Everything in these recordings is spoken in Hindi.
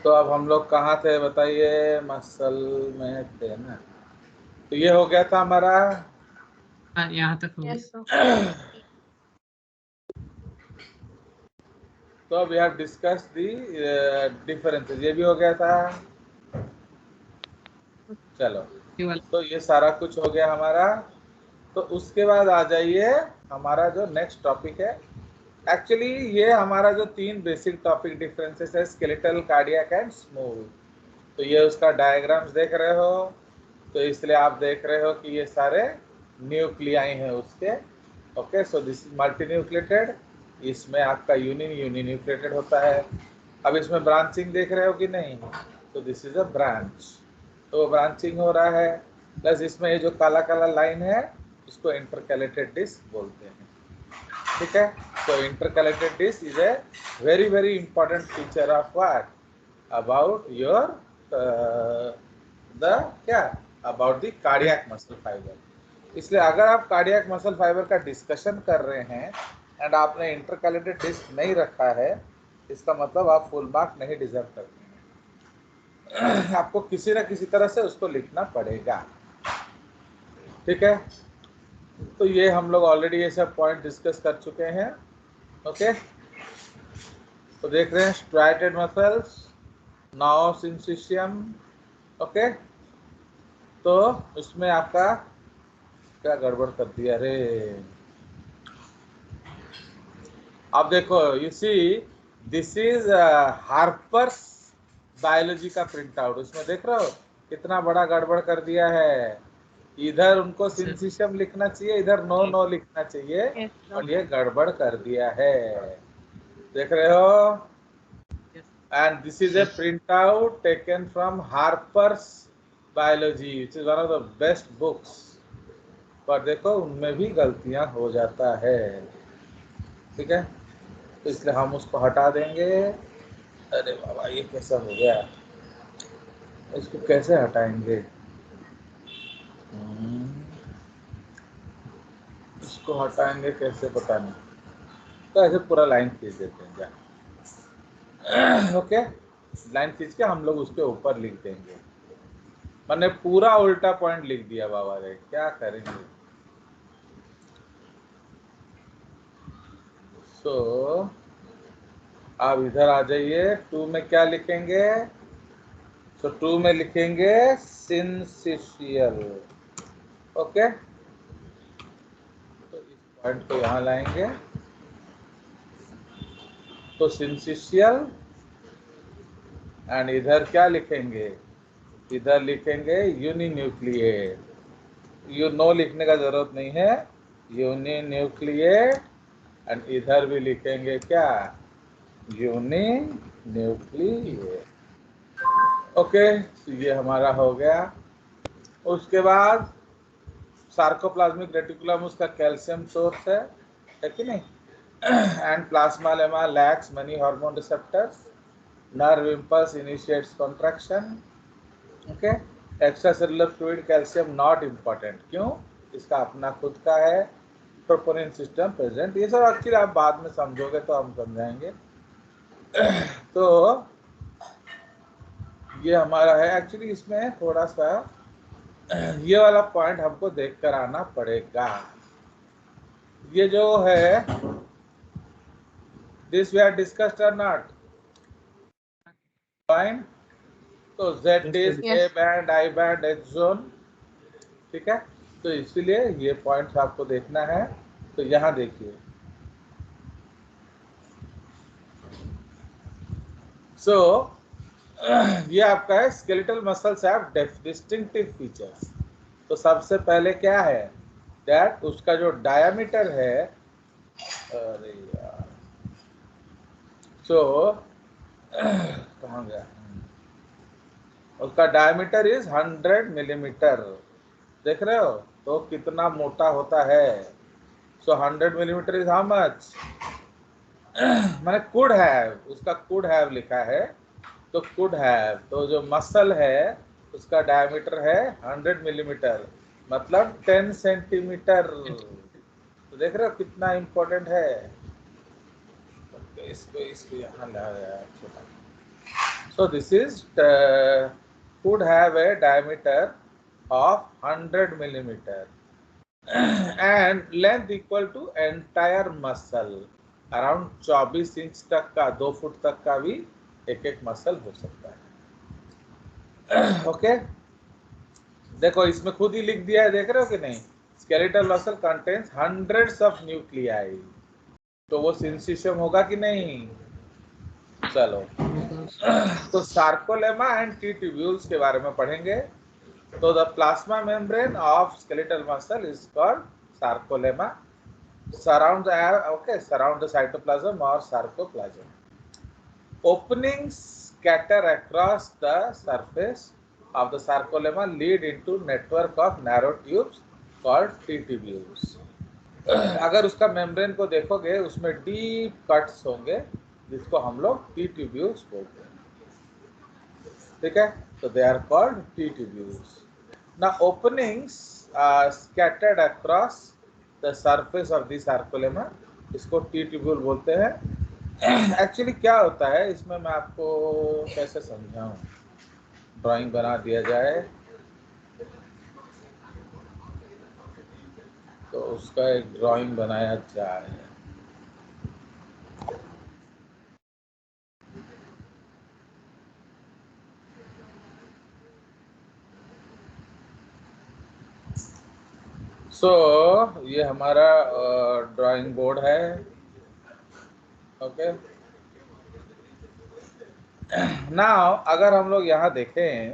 तो अब हम लोग कहाँ थे बताइए? मसल में थे ना। तो ये हो गया था हमारा। हाँ, यहाँ तक हो Yes, गया। sir. तो अब we have discuss the differences, ये भी हो गया था। चलो, ये वाला तो ये सारा कुछ हो गया हमारा। तो उसके बाद आ जाइए हमारा जो नेक्स्ट टॉपिक है। एक्चुअली ये हमारा जो 3 बेसिक टॉपिक डिफरेंसेस है, स्केलेटल, कार्डियक एंड स्मूथ। तो ये उसका डायग्राम्स देख रहे हो, तो इसलिए आप देख रहे हो कि ये सारे न्यूक्लियाई हैं उसके। Okay, so this is multi nucleated. इसमें आपका यूनिन यूनिन्यूक्लिएटेड होता है। अब इसमें ब्रांचिंग देख रहे हो कि नहीं? तो दिस इज अ ब्रांच, तो ब्रांचिंग हो रहा है। प्लस इसमें ये जो काला काला लाइन है इसको इंटरकैलेटेड डिस्क बोलते हैं। ठीक है, तो intercalated disc is a very very important feature of what about your the क्या about the cardiac muscle fibre. इसलिए अगर आप कार्डियक मसल फाइबर का डिस्कशन कर रहे हैं एंड आपने इंटरकैलेटेड डिस्क नहीं रखा है, इसका मतलब आप फुल मार्क नहीं डिजर्व करते हैं। आपको किसी न किसी तरह से उसको लिखना पड़ेगा। ठीक है, तो ये हम लोग ऑलरेडी ये सब पॉइंट डिस्कस कर चुके हैं। ओके, तो देख रहे हैं स्ट्राइटेड मसल्स, नाउ सिंसिशियम। ओके, तो उसमें आपका क्या गड़बड़ कर दिया रे? अब देखो, you see this is Harper's biology का प्रिंट आउट। उसमें देख रहे हो कितना बड़ा गड़बड़ कर दिया है। इधर उनको सिंसिशियम लिखना चाहिए, इधर नो नो लिखना चाहिए, Yes, sir. और ये गड़बड़ कर दिया है। देख रहे हो? And this is a printout taken from Harper's Biology, which is one of the best books. पर देखो उनमें भी गलतियां हो जाता है। ठीक है, तो इसलिए हम उसको हटा देंगे। अरे बाबा, ये कैसा हो गया? इसको कैसे हटाएंगे? इसको हटाएंगे कैसे पता नहीं। तो ऐसे पूरा लाइन खींच देते हैं क्या? ओके, लाइन खींच के हम लोग उसके ऊपर लिख देंगे। मैंने पूरा उल्टा पॉइंट लिख दिया बाबा रे, क्या करेंगे? सो आप इधर आ जाइए। 2 में क्या लिखेंगे? तो 2 में लिखेंगे सिंसिशियल। ओके, तो इस पॉइंट को यहाँ लाएंगे। तो सिंसिशियल, एंड इधर क्या लिखेंगे? इधर लिखेंगे यूनिन्यूक्लिएट। यू नो लिखने का जरूरत नहीं है, यूनिन्यूक्लिएट। एंड इधर भी लिखेंगे क्या? यूनिन्यूक्लिएट। ओके, तो ये हमारा हो गया। उसके बाद सार्कोप्लाज्मिक रेटिकुलम उसका कैल्शियम सोर्स है कि नहीं? And plasma lemma lakhs money hormone receptors, nerve impulse initiates contraction. Okay, extra cellular fluid calcium not important. क्यों? इसका अपना खुद का है ट्रोपोनिन सिस्टम प्रेजेंट। ये सब एक्चुअली आप बाद में समझोगे तो हम समझाएंगे। तो ये हमारा है। एक्चुअली इसमें थोड़ा सा ये वाला पॉइंट हमको देख कर आना पड़ेगा। ये जो है दिस वी आर डिस्कस्ड और नॉट पॉइंट। तो Z is Yes. A band, I band, H zone. ठीक है, तो इसीलिए ये पॉइंट्स आपको देखना है। तो यहाँ देखिए, सो ये आपका है skeletal muscles have distinctive features. तो सबसे पहले क्या है? दैट उसका जो डायामीटर है, अरे यार, सो कहाँ गया? उसका डायमीटर इज 100 मिलीमीटर। देख रहे हो तो कितना मोटा होता है? सो 100 मिलीमीटर इज हाउ मच? मैंने कुड हैव, उसका कुड हैव लिखा है। तो कुड हैव, तो जो मसल है उसका डायमीटर है 100 मिलीमीटर, मतलब 10 सेंटीमीटर। तो देख रहे हो कितना इंपॉर्टेंट है? इसको इसको यहाँ ला छोटा। So this is could have a diameter of 100 millimeter and length equal to entire muscle around 24 inch तक का 2 फुट तक का भी एक एक मसल हो सकता है। ओके देखो इसमें खुद ही लिख दिया है, देख रहे हो कि नहीं, skeletal muscle contains hundreds of nuclei, तो वो सिंसिशियम होगा कि नहीं। चलो तो सार्कोलेमा एंड टी ट्यूब्यूल्स के बारे में पढ़ेंगे। तो the plasma membrane of skeletal muscle is called sarcolemma, surround the cytoplasm or sarcoplasm. Openings scatter across the surface of the sarcolemma lead into network of narrow tubes called T tubules. अगर उसका मेम्ब्रेन को देखोगे उसमें डीप कट्स होंगे जिसको हम लोग टी ट्यूब्यूल्स बोलते हैं, ठीक है। तो they are called T tubules. Now openings scattered across the surface of the sarcolemma, इसको टी ट्यूब्यूल बोलते हैं। एक्चुअली क्या होता है इसमें मैं आपको कैसे समझाऊं, ड्राइंग बना दिया जाए तो उसका एक ड्राइंग बनाया जाए। ये हमारा ड्राइंग बोर्ड है, ओके। नाउ अगर हम लोग यहाँ देखें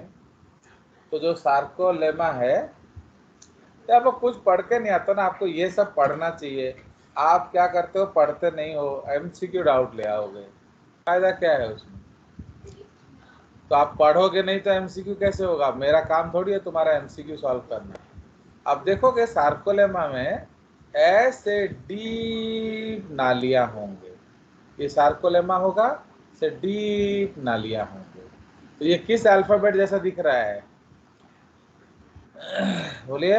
तो जो सार्कोलेमा है, तो आप लोग कुछ पढ़ के नहीं आता ना, आपको ये सब पढ़ना चाहिए। आप क्या करते हो, पढ़ते नहीं हो, एमसीक्यू डाउट ले आओगे, फायदा क्या है उसमें। तो आप पढ़ोगे नहीं तो एमसीक्यू कैसे होगा, मेरा काम थोड़ी है तुम्हारा एमसीक्यू सॉल्व करना। अब देखोगे सार्कोलेमा में ऐसे डीप नालियां होंगे, ये सार्कोलेमा होगा, से डीप नालियां होंगे। तो ये किस अल्फाबेट जैसा दिख रहा है, बोलिए।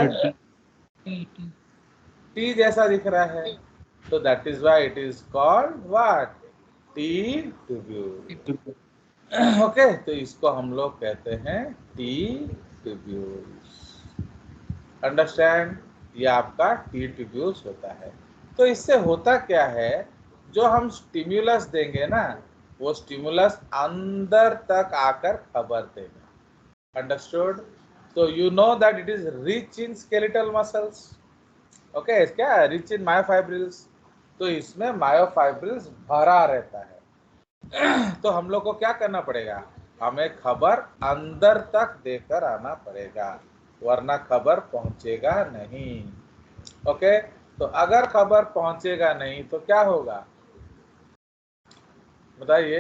टी जैसा दिख रहा है, तो that is why it is called what, T tubule. Okay तो इसको हम लोग कहते हैं टी ट्यूब्यूल्स, अंडरस्टैंड। ये आपका टी ट्यूब्यूल्स होता है। तो इससे होता क्या है, जो हम स्टिम्युलस देंगे ना, वो स्टिम्युलस अंदर तक आकर खबर देगा, अंडरस्टूड। तो you know that it is rich in skeletal muscles, okay. क्या रिच इन मायोफाइब्रिल्स, तो इसमें मायोफाइब्रिल्स भरा रहता है। तो हम लोग को क्या करना पड़ेगा, हमें खबर अंदर तक देकर आना पड़ेगा, वरना खबर पहुंचेगा नहीं, ओके। तो अगर खबर पहुंचेगा नहीं तो क्या होगा बताइए,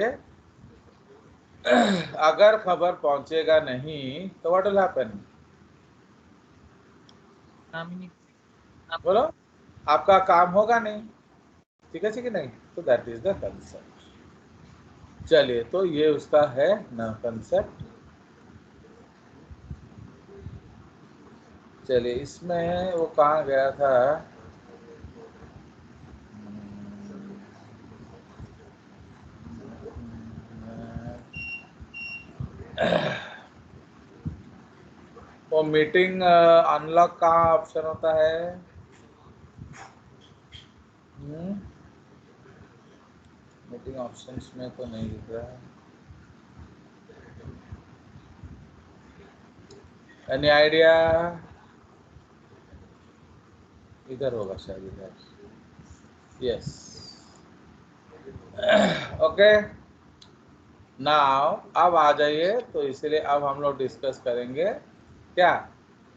अगर खबर पहुंचेगा नहीं तो व्हाट विल हैपन, बोलो, आपका काम होगा नहीं, ठीक है कि नहीं। तो दैट इज द कंसेप्ट। चलिए तो ये उसका है ना कंसेप्ट। चलिए इसमें वो कहाँ गया था, वो मीटिंग अनलॉक कहाँ ऑप्शन होता है, मीटिंग ऑप्शंस में तो नहीं दिख रहा है। एनी आइडिया, इधर होगा शायद, इधर, यस, ओके। नाउ अब आ जाइए, तो इसलिए अब हम लोग डिस्कस करेंगे क्या,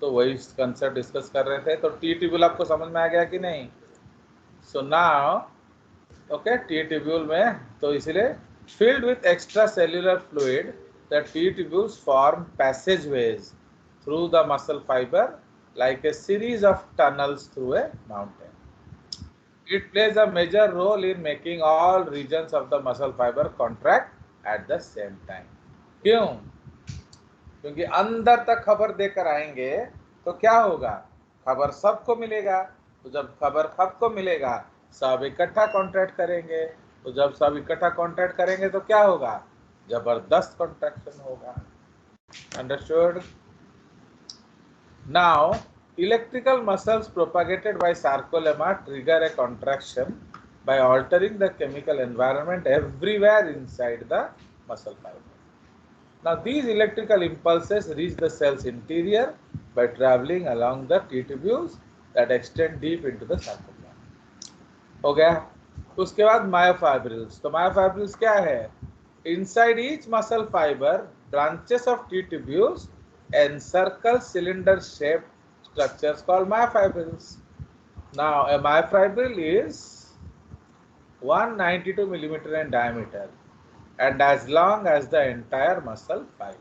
तो वही कंसेप्ट डिस्कस कर रहे थे। तो टी ट्यूब्यूल आपको समझ में आ गया कि नहीं। So now okay, T tubule में तो इसलिए filled with extracellular fluid, the T tubules form passageways through the muscle fiber like a series of tunnels through a mountain. It plays a major role in making all regions of the muscle fiber contract at the same time. क्यों, क्योंकि अंदर तक खबर देकर आएंगे तो क्या होगा, खबर सबको मिलेगा। तो जब खबर सबको मिलेगा, सब इकट्ठा कॉन्ट्रैक्ट करेंगे। तो जब सब इकट्ठा कॉन्ट्रैक्ट करेंगे तो क्या होगा, जबरदस्त कॉन्ट्रैक्शन होगा। Understood? Now electrical muscles propagated by sarcolemma trigger a contraction by altering the chemical environment everywhere inside the muscle fiber. Now these electrical impulses reach the cell's interior by traveling along the T-tubules that extend deep into the sarcoplasm. हो गया। उसके बाद मायोफाइब्रिल्स। तो मायोफाइब्रिल्स क्या है? Inside each muscle fiber, branches of T-tubules encircle cylinder-shaped structures called myofibrils. Now a myofibril is 192 millimeter in diameter and as long as the entire muscle fiber.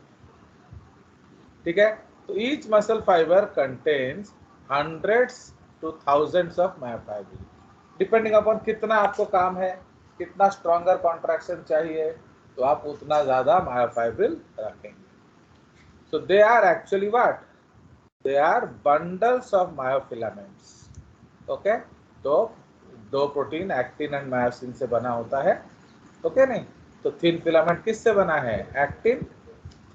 ठीक है? तो each muscle fiber contains hundreds to thousands of myofibrils. Depending upon कितना आपको काम है, कितना stronger contraction चाहिए, तो आप उतना ज़्यादा myofibril रखेंगे. So they are actually what? They are bundles of myofilaments. Okay? तो दो प्रोटीन एक्टिन एंड मायोसिन से बना होता है. ओके नहीं? तो थिन फिलामेंट किससे बना है? एक्टिन.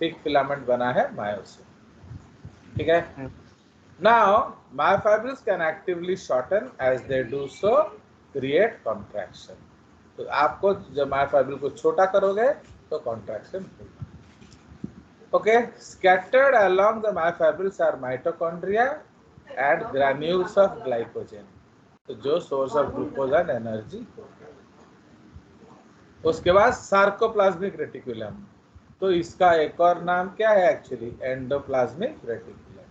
थिक फिलामेंट बना है मायोसिन. ठीक है? Now myofibrils can actively shorten as they do so create contraction. तो आपको जब मायोफाइब्रिल को छोटा करोगे तो कॉन्ट्रैक्शन होगा. Okay, scattered along the myofibrils are mitochondria and granules of glycogen. तो जो source of glucose and energy होगा. उसके बाद सार्कोप्लाज्मिक रेटिकुलम. तो इसका एक और नाम क्या है एक्चुअली? Endoplasmic reticulum.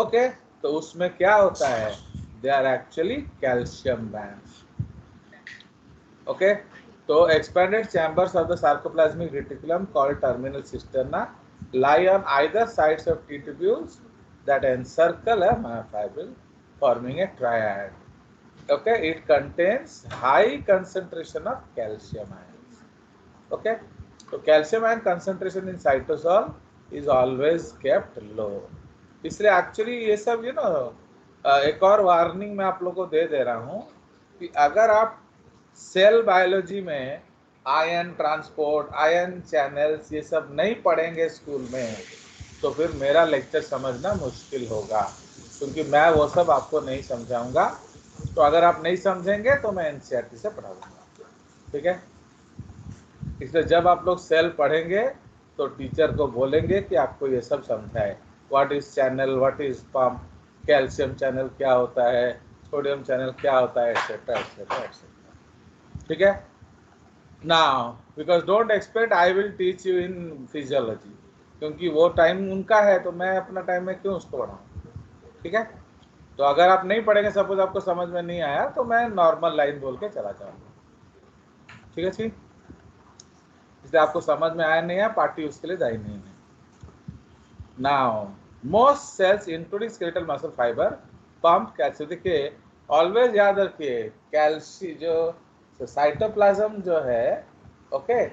ओके, तो उसमें क्या होता है? They are actually calcium bands. Okay, so expanded chambers of the sarcoplasmic reticulum called terminal cisterna lie on either sides of T-tubules that encircle a myofibril, forming a triad. Okay, it contains high concentration of calcium ions. Okay, so calcium ion concentration in cytosol is always kept low. इसलिए एक्चुअली ये सब एक और वार्निंग मैं आप लोगों को दे रहा हूँ कि अगर आप सेल बायोलॉजी में आयन ट्रांसपोर्ट, आयन चैनल्स ये सब नहीं पढ़ेंगे स्कूल में, तो फिर मेरा लेक्चर समझना मुश्किल होगा, क्योंकि मैं वो सब आपको नहीं समझाऊंगा. तो अगर आप नहीं समझेंगे तो मैं एनसीईआरटी से पढ़ाऊंगा. ठीक है? इसलिए जब आप लोग सेल पढ़ेंगे तो टीचर को बोलेंगे कि आपको ये सब समझाए. What is channel, what is pump, calcium channel क्या होता है, सोडियम चैनल क्या होता है, एटसेट्रा एटसेट्रा एटसेट्रा. ठीक है? Now because don't expect I will teach you in physiology, क्योंकि वो टाइम उनका है, तो मैं अपना टाइम में क्यों उसको पढ़ाऊँ. ठीक है? तो अगर आप नहीं पढ़ेंगे, सपोज आपको समझ में नहीं आया, तो मैं नॉर्मल लाइन बोल के चला जाऊंगा. ठीक है जी? इसलिए आपको समझ में आया नहीं है, पार्टी उसके लिए दाई नहीं है. Now most cells including skeletal muscle fibre pump calcium. देखिए ऑलवेज याद रखिए, कैल्शियम जो साइटोप्लाज्म जो है, ओके,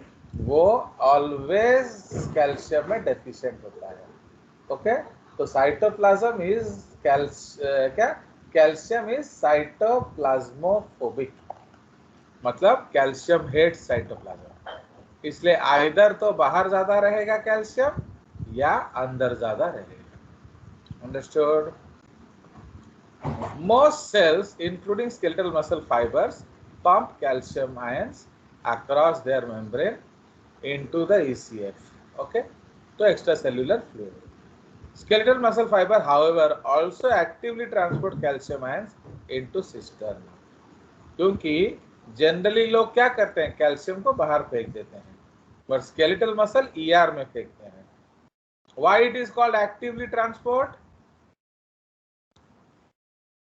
वो ऑलवेज कैल्शियम में डेफिशिएंट होता है. ओके, तो साइटोप्लाज्म इज कैल्शियम इज साइटोप्लाज्मोफोबिक, मतलब कैल्शियम हेट्स साइटोप्लाज्म. इसलिए आइदर तो बाहर ज्यादा रहेगा कैल्शियम या अंदर ज्यादा रहेगा. Understood? Most cells, including skeletal muscle fibers, pump calcium ions across their membrane into the ECF. Okay, to extracellular fluid. Skeletal muscle fiber, however, also actively transport calcium ions into cisterna. क्योंकि जनरली लोग क्या करते हैं, कैल्शियम को बाहर फेंक देते हैं, पर स्केलेटल मसल ER में फेंकते हैं. Why it is called actively transport?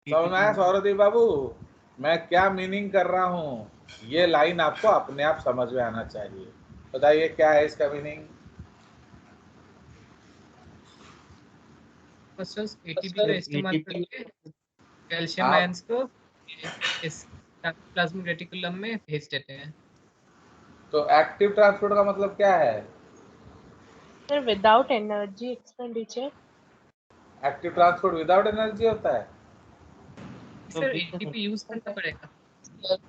समझ में आया सौरदीप बाबू मैं क्या मीनिंग कर रहा हूँ? ये लाइन आपको अपने आप समझ में आना चाहिए. बताइए क्या है इसका मीनिंग? एटीपी का इस्तेमाल करके कैल्शियम आयंस को इस प्लाज्मिक रेटिकुलम में भेज देते हैं. तो एक्टिव ट्रांसपोर्ट का मतलब क्या है? Sir without energy expenditure. Active transport without energy होता है. सर एटीपी यूज करना पड़ेगा.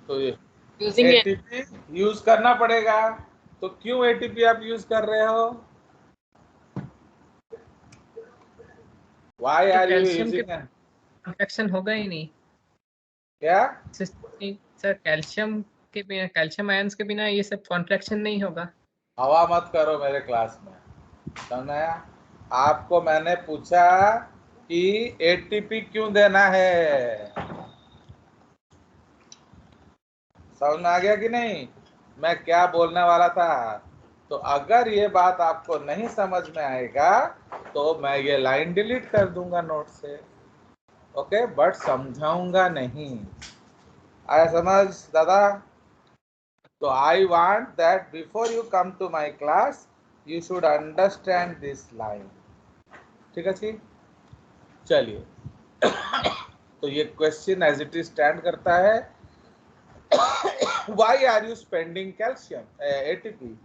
तो ये एटीपी यूज करना पड़ेगा, तो क्यों एटीपी आप यूज कर रहे हो? व्हाई आर यू कैल्शियम के यूजिंग? कॉन्ट्रैक्शन होगा ही नहीं क्या? सर, कैल्शियम के बिना, कैल्शियम आयंस के बिना ये सब कॉन्ट्रैक्शन नहीं होगा। हवा मत करो मेरे क्लास में, समझ आया? आपको मैंने पूछा कि एटीपी क्यों देना है, समझ में आ गया कि नहीं मैं क्या बोलने वाला था? तो अगर ये बात आपको नहीं समझ में आएगा तो मैं ये लाइन डिलीट कर दूंगा नोट से, ओके? बट समझाऊंगा नहीं। आया समझ दादा? तो I want that before you come to my class you should understand this line, ठीक है जी? चलिए तो ये question as it is stand करता है, why are you spending calcium ATP?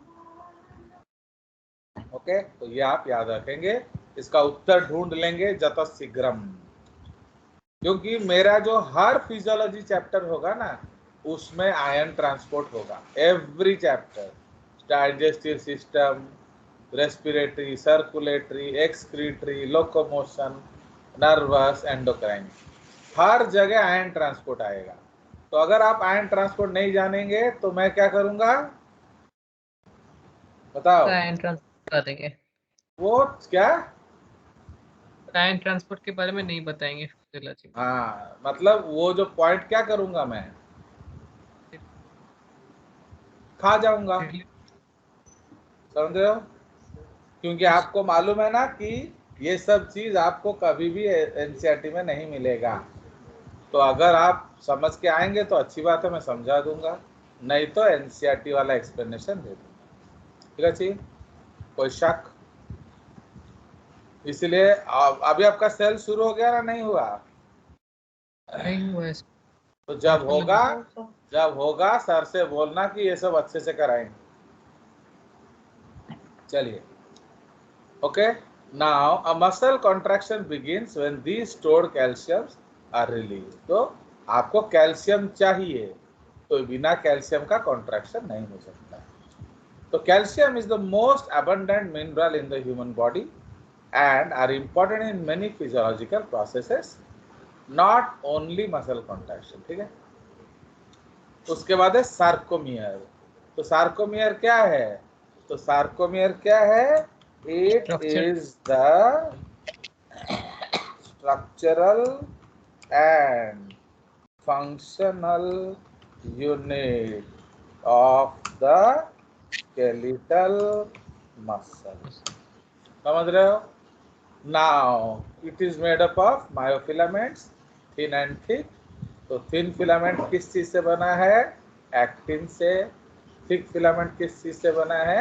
Okay, तो ये आप याद रखेंगे, इसका उत्तर ढूंढ लेंगे जतशीघ्रम, क्योंकि मेरा जो हर फिजियोलॉजी चैप्टर होगा ना उसमें आयन ट्रांसपोर्ट होगा, every chapter, digestive system, respiratory, circulatory, excretory, locomotion, nervous, endocrine, हर जगह आयन ट्रांसपोर्ट आएगा। तो अगर आप आयन ट्रांसपोर्ट नहीं जानेंगे तो मैं क्या करूंगा बताओ? आयन ट्रांसपोर्ट बता देंगे, वो क्या? आयन ट्रांसपोर्ट के बारे में नहीं बताएंगे फिजियोलॉजी में। हाँ, मतलब वो जो पॉइंट क्या करूंगा मैं, खा जाऊंगा, समझ रहे हो? क्योंकि आपको मालूम है ना कि ये सब चीज आपको कभी भी एनसीईआरटी में नहीं मिलेगा। तो अगर आप समझ के आएंगे तो अच्छी बात है, मैं समझा दूंगा, नहीं तो एनसीईआरटी वाला एक्सप्लेनेशन दे दूंगा, ठीक है जी? कोई शक? इसलिए अभी आपका सेल शुरू हो गया ना, नहीं हुआ? नहीं हुआ है। तो जब होगा, हाँ सर। जब होगा सर से बोलना कि ये सब अच्छे से कराएंगे। चलिए, okay, now a muscle contraction begins when these stored calciums are release. तो आपको कैल्शियम चाहिए, तो बिना कैल्शियम का कॉन्ट्रैक्शन नहीं हो सकता। तो calcium is the most abundant mineral in the human body and are important in many physiological processes, not only muscle contraction, ठीक है? उसके बाद है सार्कोमियर। तो सार्कोमियर क्या है? तो सार्कोमियर क्या है? It structure is the structural and functional unit of the skeletal muscle, समझ रहे हो? Now it is made up of myofilaments, thin and thick. तो thin filament किस चीज से बना है? एक्टिन से। thick filament किस चीज से बना है?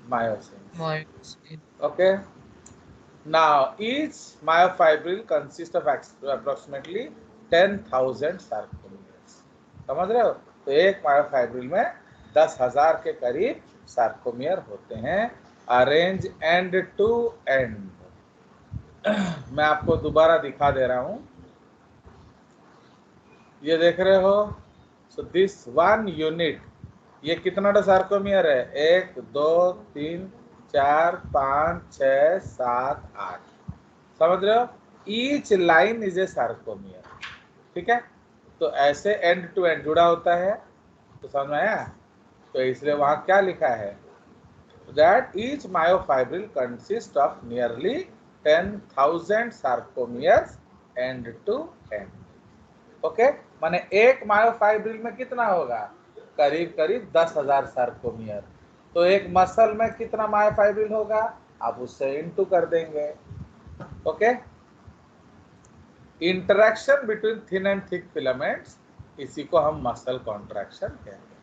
Myosin. Okay. Now each myofibril consists of approximately 10,000 sarcomeres. समझ रहे हो? तो एक मायोफाइब्रिल में 10,000 के करीब सार्कोमियर होते हैं, अरेंज एंड टू एंड। मैं आपको दोबारा दिखा दे रहा हूं, ये देख रहे हो? सो दिस वन यूनिट, ये कितना सार्कोमियर है? 1 2 3 4 5 6 7 8, समझ रहे हो? Each line is a sarcomere, ठीक है? तो ऐसे एंड टू एंड जुड़ा होता है, तो समझ में आया? तो इसलिए वहां क्या लिखा है? That each myofibril consist of nearly 10,000 sarcomeres end to end, okay? माने एक मायोफाइब्रिल में कितना होगा? करीब करीब 10,000 सार्कोमियर। तो एक मसल में कितना मायोफाइब्रिल होगा? आप उससे इनटू कर देंगे, okay? Interaction between thin and thick filaments, इसी को हम मसल कॉन्ट्रैक्शन कहेंगे,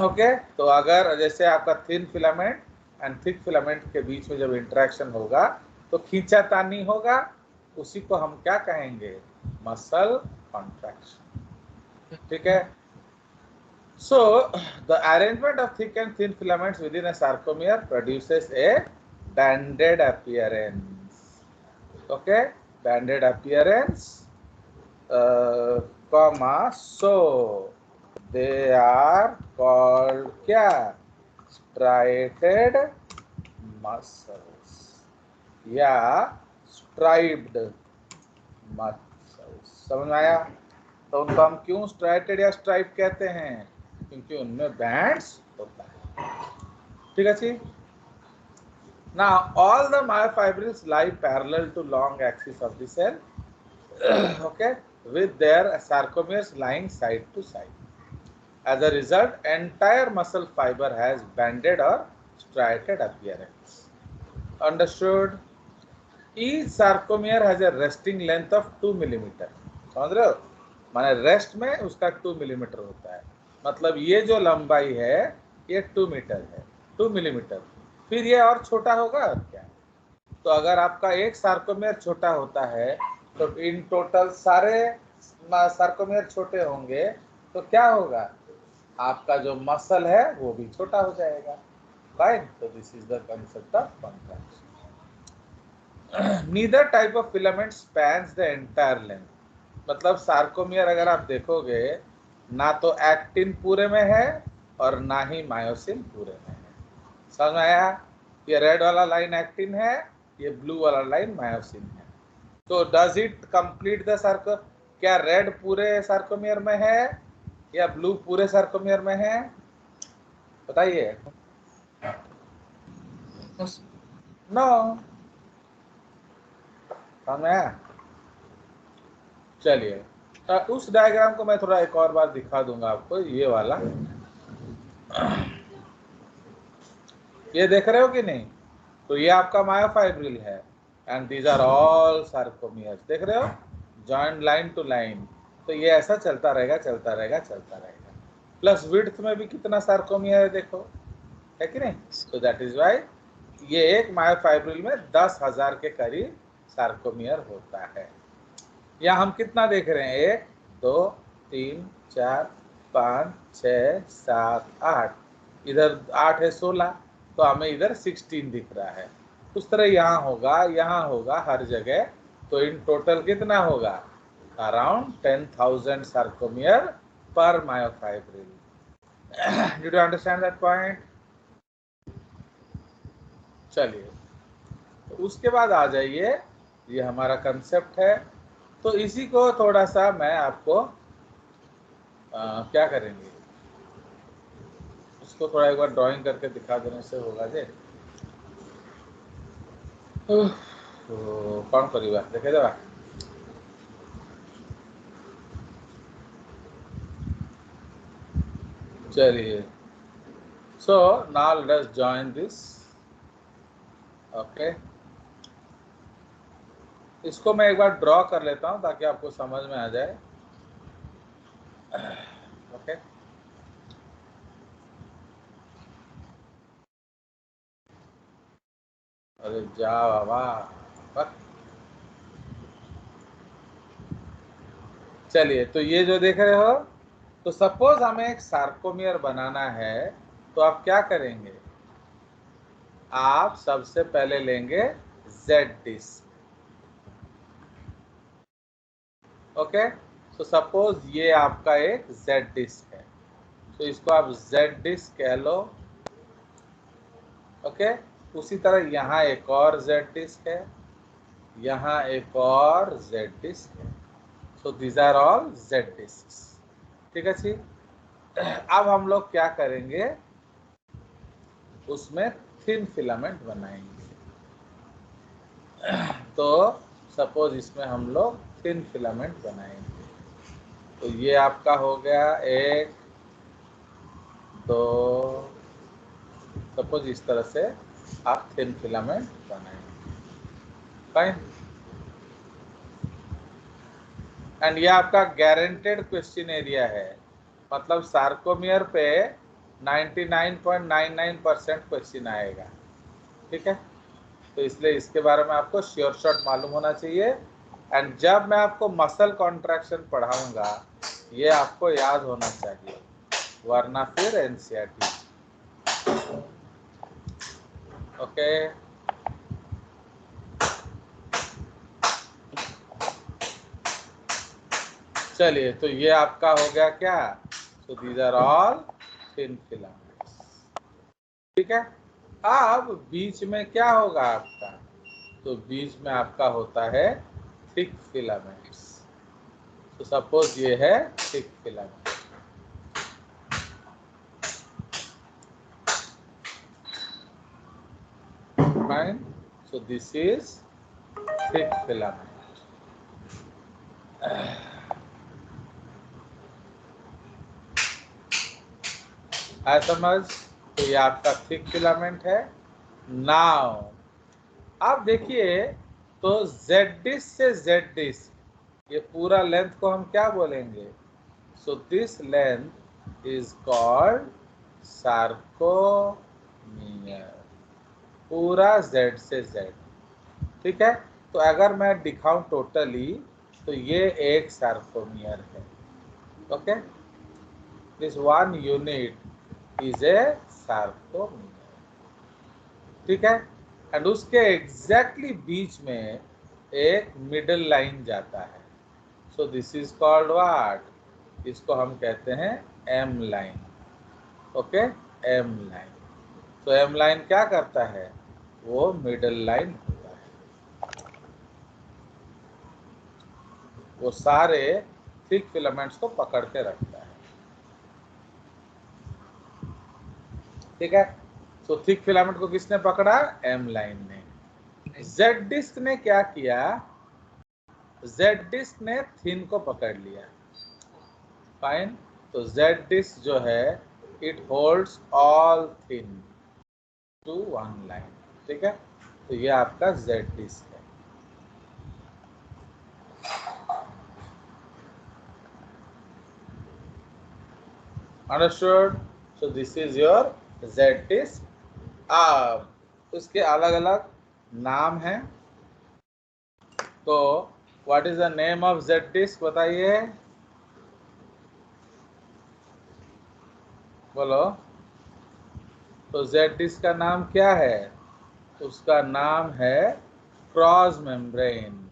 ओके? तो अगर जैसे आपका thin filament and thick filament के बीच में जब इंटरेक्शन होगा तो खींचातानी होगा, उसी को हम क्या कहेंगे? मसल कॉन्ट्रैक्शन, ठीक है? So the arrangement of thick and thin filaments within a sarcomere produces a banded appearance, okay? Banded appearance, comma, so they are called क्या? स्ट्राइटेड मसल्स या स्ट्राइप्ड मसल्स। समझ में आया? तो उनको हम क्यों स्ट्राइटेड या स्ट्राइप कहते हैं? क्योंकि उनमें बैंड्स होता है। ठीक है जी। Now all the myofibrils lie parallel to long axis of the cell, okay, with their sarcomeres lying side to side. As a result, entire muscle fiber has banded or striated appearance. Understood? Each sarcomere has a resting length of 2 millimeter. समझ रहे हो? माने रेस्ट में उसका 2 मिलीमीटर होता है। मतलब ये जो लंबाई है ये 2 मीटर है, 2 मिलीमीटर। फिर ये और छोटा होगा और क्या? तो अगर आपका एक सार्कोमेयर छोटा होता है तो इन टोटल सारे सार्कोमेयर छोटे होंगे, तो क्या होगा? आपका जो मसल है वो भी छोटा हो जाएगा। राइट? तो this is the concept of contraction. Neither type of filament spans the entire length. मतलब सार्कोमियर अगर आप देखोगे, ना तो एक्टिन पूरे में है और ना ही मायोसिन पूरे में है। समझ में आया? ये रेड वाला लाइन एक्टिन है, ये ब्लू वाला लाइन मायोसिन है। तो does it complete the Sarco? क्या रेड पूरे सार्कोमियर में है या ब्लू पूरे सार्कोमियर में है? बताइए। नो। समझ में आया? चलिए, उस डायग्राम को मैं थोड़ा एक और बार दिखा दूंगा आपको। ये वाला, ये देख रहे हो कि नहीं? तो ये आपका मायोफाइब्रिल है and these are all sarcomeres. देख रहे हो? Joint line to line. तो ये ऐसा चलता रहेगा, चलता रहेगा, चलता रहेगा। प्लस विड्थ में भी कितना सार्कोमियर है देखो, है कि नहीं? तो दैट इज वाई ये एक मायोफाइब्रिल में 10,000 के करीब सार्कोमियर होता है। या हम कितना देख रहे हैं? 1 2 3 4 5 6 7 8, इधर 8 है 16, तो हमें इधर 16 दिख रहा है। उस तरह यहाँ होगा हर जगह। तो इन टोटल कितना होगा? अराउंड 10,000 सार्कोमियर पर myofibril. Did you understand that point? चलिए, तो उसके बाद आ जाइए, ये हमारा कंसेप्ट है। तो इसी को थोड़ा सा मैं आपको क्या करेंगे, इसको थोड़ा एक बार ड्राइंग करके दिखा देने से होगा जे। तो कौन करीबा देखे देवा। चलिए, so now let us join this. Okay, इसको मैं एक बार ड्रॉ कर लेता हूं ताकि आपको समझ में आ जाए। ओके, अरे जा बाबा। चलिए, तो ये जो देख रहे हो, तो सपोज हमें एक सार्कोमियर बनाना है, तो आप क्या करेंगे? आप सबसे पहले लेंगे जेड डिस्क। ओके, तो सपोज ये आपका एक जेड डिस्क है, तो इसको आप जेड डिस्क कह लो। ओके, उसी तरह यहाँ एक और जेड डिस्क है, यहाँ एक और जेड डिस्क है। So these are all Z disc. ठीक है जी। अब हम लोग क्या करेंगे? उसमें थिन फिलामेंट बनाएंगे। तो सपोज इसमें हम लोग थिन फिलामेंट बनाएंगे। तो ये आपका हो गया 1 2, सपोज इस तरह से आप थिन फिलामेंट बनाएंगे। फाइन। एंड ये आपका गारंटेड क्वेश्चन एरिया है। मतलब सार्कोमियर पे 99.99% क्वेश्चन आएगा। ठीक है, तो इसलिए इसके बारे में आपको श्योर शॉट मालूम होना चाहिए। एंड जब मैं आपको मसल कॉन्ट्रैक्शन पढ़ाऊंगा, ये आपको याद होना चाहिए, वरना फिर एनसीईआरटी। ओके, चलिए, तो ये आपका हो गया क्या? So these are all thin filament. ठीक है। अब बीच में क्या होगा आपका, तो बीच में आपका होता है थिक फिलामेंट्स। तो सपोज ये है thick filament, fine. So this is thick filament. आया समझ? तो ये आपका थिक फिलामेंट है। नाउ आप देखिए, तो जेड डिस्क से जेड डिस्क ये पूरा लेंथ को हम क्या बोलेंगे? So this length is called sarcomere, पूरा जेड से जेड। ठीक है। तो अगर मैं दिखाऊं टोटली, तो ये एक सार्कोमियर है। Okay, this one unit is a sarcomere. ठीक है। एंड उसके एग्जैक्टली बीच में एक मिडल लाइन जाता है। So this is called what? इसको हम कहते हैं M line. Okay, M line. तो एम लाइन क्या करता है? वो मिडल लाइन होता है, वो सारे थिक फिलामेंट्स को पकड़ के रखता है। ठीक है। तो थिक फिलामेंट को किसने पकड़ा? एम लाइन ने। जेड डिस्क ने क्या किया? जेड डिस्क ने थिन को पकड़ लिया। फाइन। तो जेड डिस्क जो है, it holds all thin to one line. ठीक है। तो ये आपका जेड डिस्क है। Understood? So this is your Z disc. अब उसके अलग अलग नाम हैं। तो what is the name of Z disc? बताइए, बोलो। तो जेड डिस्क का नाम क्या है? उसका नाम है क्रॉस मेम्ब्रेन।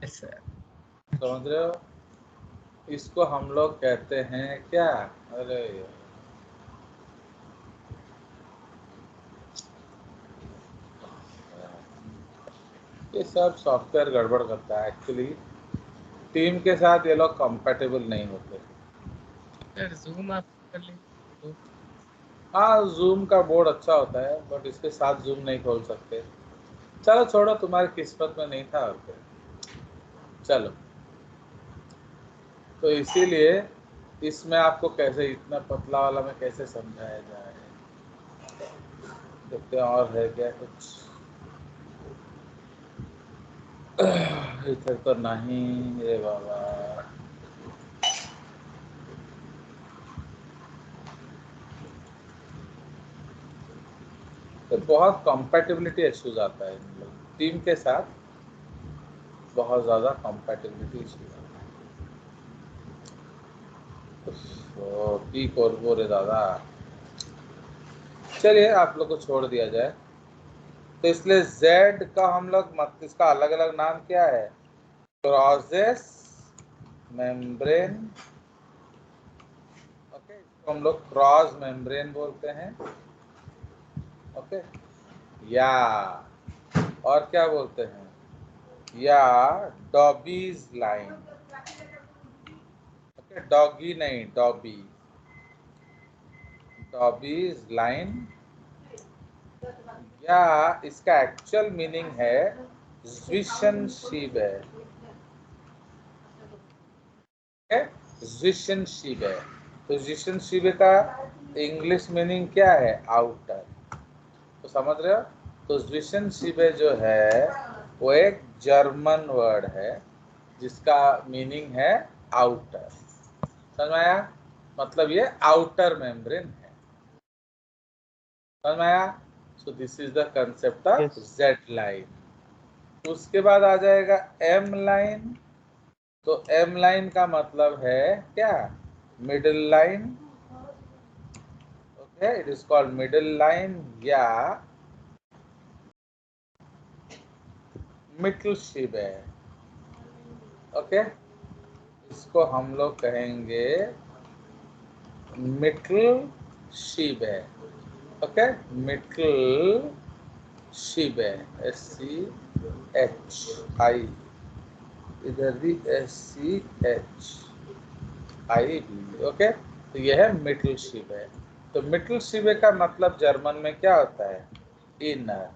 समझ रहे हो? इसको हम लोग कहते हैं क्या? अरे ये सब सॉफ्टवेयर गड़बड़ करता है। एक्चुअली टीम के साथ ये लोग कंपेटेबल नहीं होते। सर जूम आप कर ले तो। हाँ, जूम का बोर्ड अच्छा होता है, बट इसके साथ जूम नहीं खोल सकते। चलो छोड़ो, तुम्हारी किस्मत में नहीं था और क्या। चलो, तो इसीलिए इसमें आपको कैसे इतना पतला वाला में कैसे समझाया जाए? देखते हैं और है क्या कुछ। इधर तो नहीं रे बाबा। तो बहुत कंपैटिबिलिटी इश्यूज आता है इन लोग टीम के साथ, बहुत ज़्यादा कंपैटिबिलिटी इश्यूज आता है। तो की करबो रे दादा। चलिए, आप लोग को छोड़ दिया जाए। तो इसलिए Z का हम लोग इसका अलग अलग नाम क्या है? Crosses membrane. ओके, इसको हम लोग क्रॉस मेम्ब्रेन बोलते हैं। ओके, या और क्या बोलते हैं? या डॉबीज लाइन। ओके, डॉगी नहीं, डॉबी। डॉबीज लाइन, या इसका एक्चुअल मीनिंग है ज़्विशनशिबे। ज़्विशनशिबे। तो ज़्विशनशिबे का इंग्लिश मीनिंग क्या है? आउटर। तो समझ रहे हो? तो ज़्विशनशिबे जो है वो एक जर्मन वर्ड है जिसका मीनिंग है आउटर। समझ में आया? मतलब ये आउटर मेम्ब्रेन है। समझ में आया? सो this is the concept of Z line. उसके बाद आ जाएगा एम लाइन। तो एम लाइन का मतलब है क्या? Middle line. Okay, it is called middle line या मिटलशिबे। ओके, इसको हम लोग कहेंगे मिटल शिबे, ओके, मिटल शिबे, SCHI, इधर भी SCHI, ओके। तो यह है मिटल शिबे। तो मिटल शिबे का मतलब जर्मन में क्या होता है? Inner,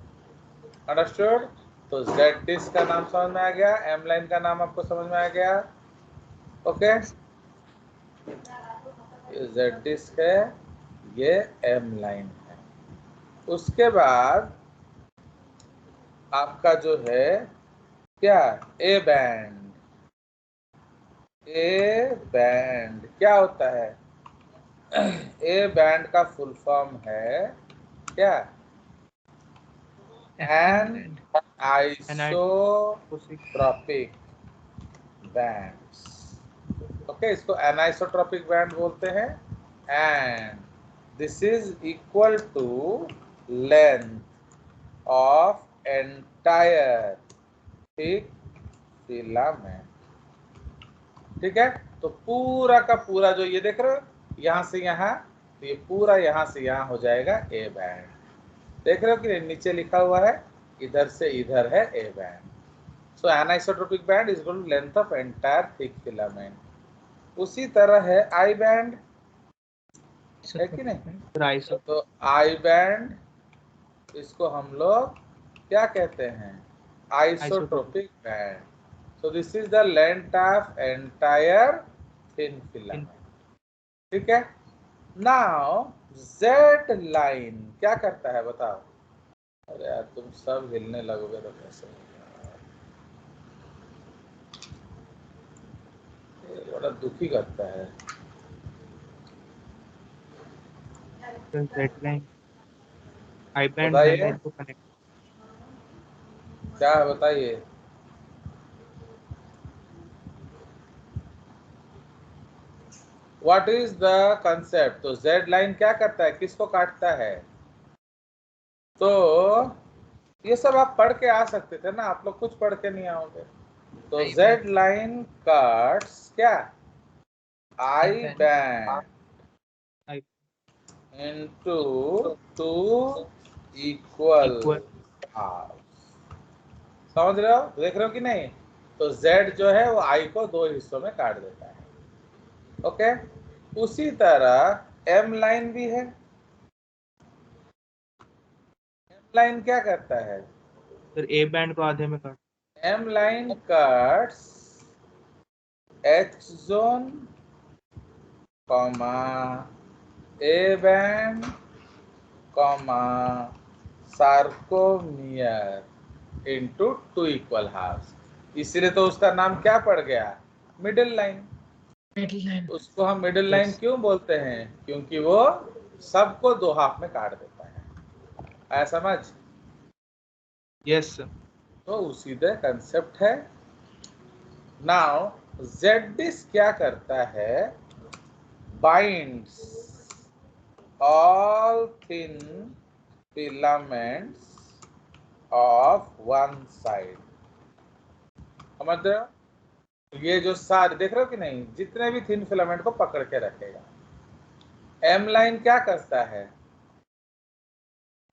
understood. तो जेड डिस्क का नाम समझ में आ गया, एम लाइन का नाम आपको समझ में आ गया, ओके। ये जेड डिस्क है, ये एम लाइन है। उसके बाद आपका जो है क्या, ए बैंड। ए बैंड क्या होता है? ए बैंड का फुल फॉर्म है क्या? An isotropic bands, okay. इसको एनाइसोट्रॉपिक बैंड बोलते हैं। And this is equal to length of entire thick filament, ठीक है। तो पूरा का पूरा जो ये देख रहे हो, यहां से यहां, तो ये पूरा यहां से यहां हो जाएगा ए बैंड। देख रहे हो कि नीचे लिखा हुआ है, इधर से इधर है A band. So anisotropic band is equal to length of entire thick filament. उसी तरह है आई बैंड, है कि नहीं? तो आई बैंड, इसको हम लोग क्या कहते हैं? Isotropic band. So this is the length of entire thin filament, ठीक है। नाउ जेड लाइन क्या करता है बताओ? अरे यार तुम सब हिलने लगोगे तो कैसे होगा? ये बड़ा दुखी करता है। बताइए क्या है, बताइए। What is the concept? तो जेड लाइन क्या करता है, किसको काटता है? तो ये सब आप पढ़ के आ सकते थे ना, आप लोग कुछ पढ़ के नहीं आओगे। तो जेड लाइन कट्स क्या? I band into two equal halves, समझ रहे हो, देख रहे हो कि नहीं? तो Z जो है वो I को दो हिस्सों में काट देता है, ओके। उसी तरह M लाइन भी है। M लाइन क्या करता है? फिर ए बैंड को आधे में काट। M line cuts H zone comma A band comma sarcomere into two equal halves. इसलिए तो उसका नाम क्या पड़ गया? Middle line. उसको हम मिडिल लाइन क्यों बोलते हैं? क्योंकि वो सबको दो हाफ में काट देता है, आया समझ? Yes sir. तो उसी तरह कंसेप्ट है। नाउ जेड डिस्क क्या करता है? Binds all thin filaments of one side, समझ रहे हो? ये जो सारे देख रहे हो कि नहीं, जितने भी थिन फिलामेंट को पकड़ के रखेगा। एम लाइन क्या करता है?